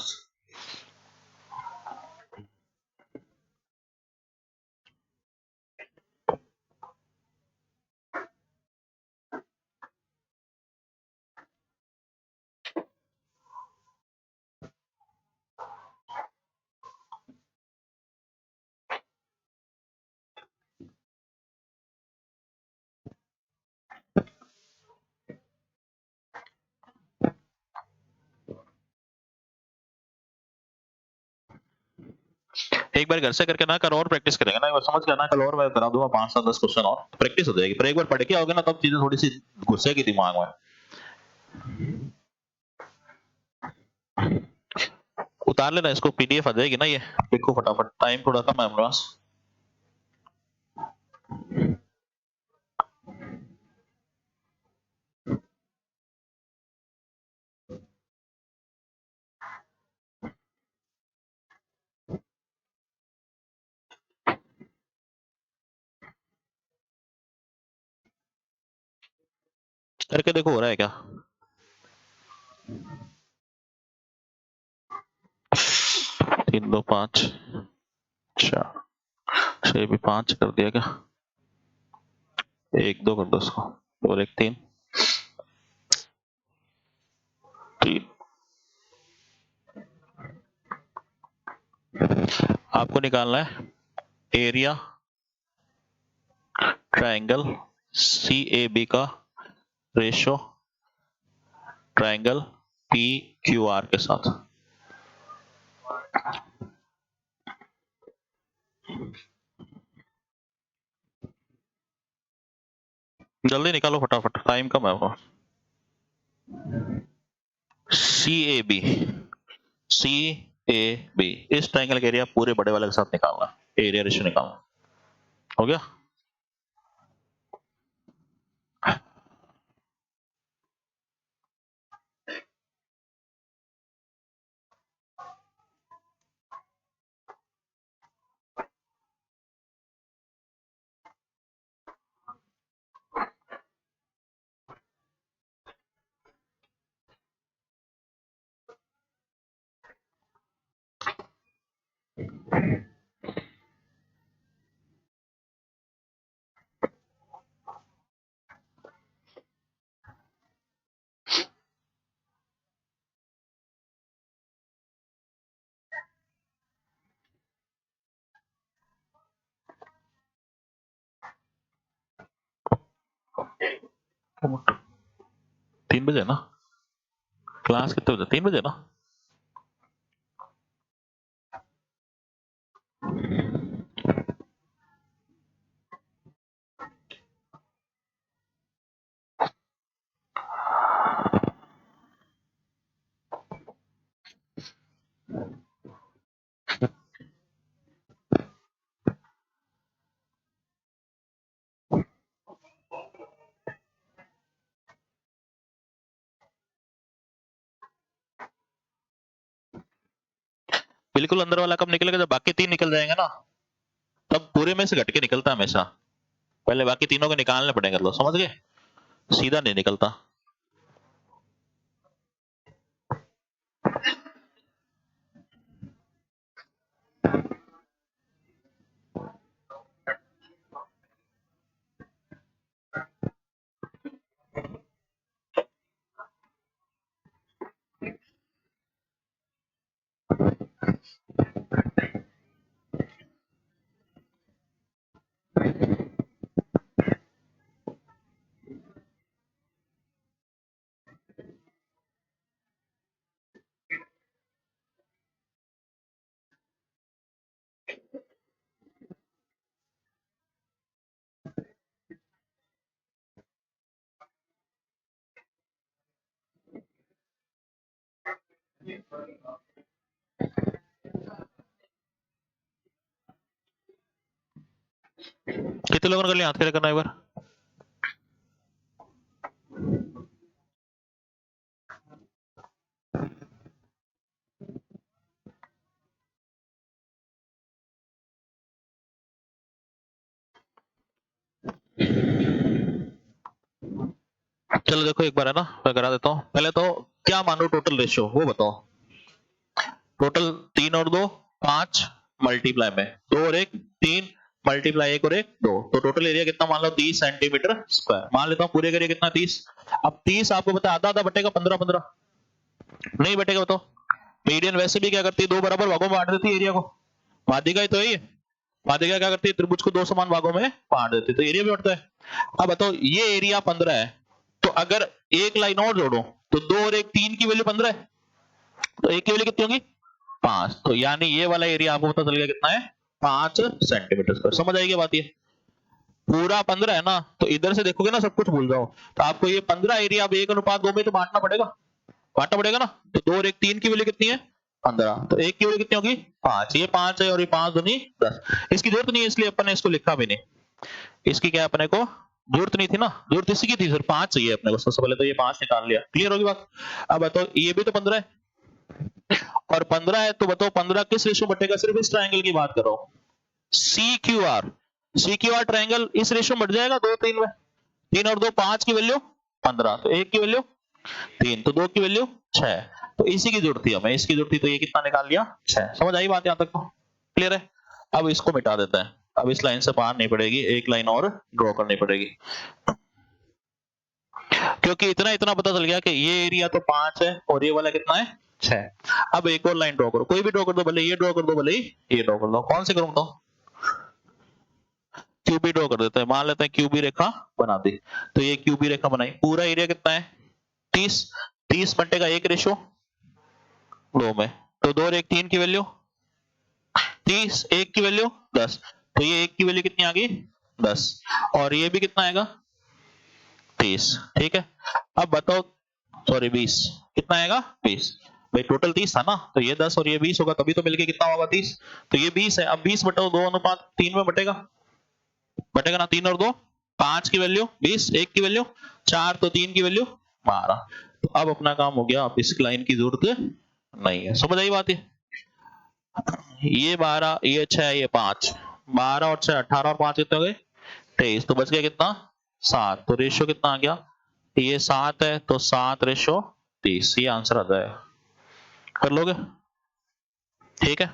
एक बार घर से करके ना कल और प्रैक्टिस करेंगे ना, एक बार समझ लेना, कल और मैं करा दूंगा 5 7 10 क्वेश्चन और प्रैक्टिस हो जाएगी। पर एक बार पढ़ के आओगे ना तब चीजें थोड़ी सी घुसेगी दिमाग में। उतार लेना इसको, पीडीएफ आ जाएगी ना ये, देखो फटाफट, टाइम थोड़ा कम है हमारे पास। करके देखो हो रहा है क्या। 3 2 5 अच्छा 6 भी 5 कर दिया क्या, 1 2 कर दो उसको, और 1 3 3। आपको निकालना है area triangle C A B का ratio triangle P Q R के साथ। जल्दी निकालो फटाफट, टाइम कम है वो। सी ए बी इस ट्रायंगल का एरिया पूरे बड़े वाले के साथ निकालना, एरिया रेशियो निकालना। हो गया। तीन बजे ना क्लास, कितने बजे, 3 बजे ना। बिल्कुल अंदर वाला कब निकलेगा, जब बाकी 3 निकल जाएंगे ना, तब पूरे में से घट के निकलता है हमेशा, पहले बाकी तीनों को निकालने पड़ेंगे, लो समझ गए, सीधा नहीं निकलता। कितने लोगों ने कर लिया, हाथ खड़े करना एक बार। चलो देखो एक बार है ना, मैं करा देता हूँ। पहले तो क्या मानो टोटल रेशियो वो बताओ। टोटल 3 और 2 5 मल्टीप्लाई में 2 और 1 3 मल्टीप्लाई 1 और 1 2, तो टोटल एरिया कितना मान लो 30 सेंटीमीटर स्क्वायर मान लेता हूँ। पूरे का एरिया कितना 30। अब 30 आपको पता आधा आधा बटेगा 15 15 नहीं बटेगा बताओ। मीडियन वैसे भी क्या करती है, 2 बराबर भागों में बांट देती है एरिया को। माध्यिका ही तो है ये। माध्यिका क्या करती है, त्रिभुज को 2 समान भागों में बांट देती है, तो एरिया भी बढ़ता है। अब बताओ ये एरिया 15 है, तो अगर एक लाइन और जोड़ो तो 2 और 1 3 की वैल्यू 15 है, तो एक की वैल्यू कितनी होगी 5, तो यानी ये वाला एरिया आपको पता चल गया कितना है, 5 सेंटीमीटर स्क्वायर। समझ आएगी बात? ये पूरा 15 है ना, तो इधर से देखोगे ना सब कुछ भूल जाओ, तो आपको ये 15 एरिया अब 1:2 में तो बांटना पड़ेगा ना। तो 2 और 1 3 की वैल्यू कितनी है, 15, तो 1 की वैल्यू कितनी होगी, 5। ये 5 है और ये 5 दूनी 10। इसकी जरूरत नहीं है इसलिए अपन ने इसको लिखा भी नहीं, इसकी क्या अपने को जरूरत नहीं थी ना, जरूरत इसी की थी, सिर्फ 5 चाहिए अपने को। सबसे पहले तो ये 5 निकाल लिया, क्लियर होगी बात। अब बताओ ये भी तो 15 है, और 15 है तो बताओ 15 किस रेशो में बटेगा, सिर्फ इस ट्रायंगल की बात कर रहा हूं, CQR ट्रायंगल इस रेशो में बढ़ जाएगा 2 3 में। 3 और 2 5 की वैल्यू 15, तो 1 की वैल्यू 3, तो 2 की वैल्यू 6, तो इसी की जरूरत थी हमें, इसकी जरूरत थी, तो ये कितना निकाल लिया, 6। समझ आई बात? यहां तक तो क्लियर है। अब इसको मिटा देते हैं, अब इस लाइन से पार नहीं पड़ेगी, एक लाइन और ड्रॉ करनी पड़ेगी, क्योंकि इतना इतना पता चल गया कि ये एरिया तो 5 है और ये वाला कितना है, 6। अब एक और लाइन ड्रॉ करो, कोई भी ड्रॉ कर दो, भले ये ड्रॉ कर दो, भले ये ड्रॉ कर दो, कौन से करूं तो क्यूबी ड्रॉ कर देते हैं, मान लेते हैं क्यूबी रेखा बना दी, तो ये क्यूबी रेखा बनाई, पूरा एरिया कितना है 30, 30 बटेगा 1 रेशो 2 में, तो 2 और 1 3 की वैल्यू 30, 1 की वैल्यू 10, तो ये 1 की वैल्यू कितनी आ गई 10, और ये भी कितना आएगा 30, ठीक है। अब बताओ, सॉरी 20, कितना आएगा 20, भाई टोटल 30 था ना, तो ये 10 और ये 20 होगा, तभी तो मिलके कितना होगा 30, तो ये 20 है। अब 20 बटाओ 2:3 में बटेगा ना, 3 और 2 5 की वैल्यू 20, 1 की वैल्यू 4, तो 3 की वैल्यू 12। तो अब अपना काम हो गया, अब इस लाइन की जरूरत नहीं है। समझ आई बात? ये 12, ये 6, ये 5, 12 और 6 18 और 5 कितने हो गए 23, तो बच गया कितना 7, तो रेशियो कितना आ गया, ये 7 है तो 7:30, ये आंसर आ जाएगा। कर लोगे? ठीक है।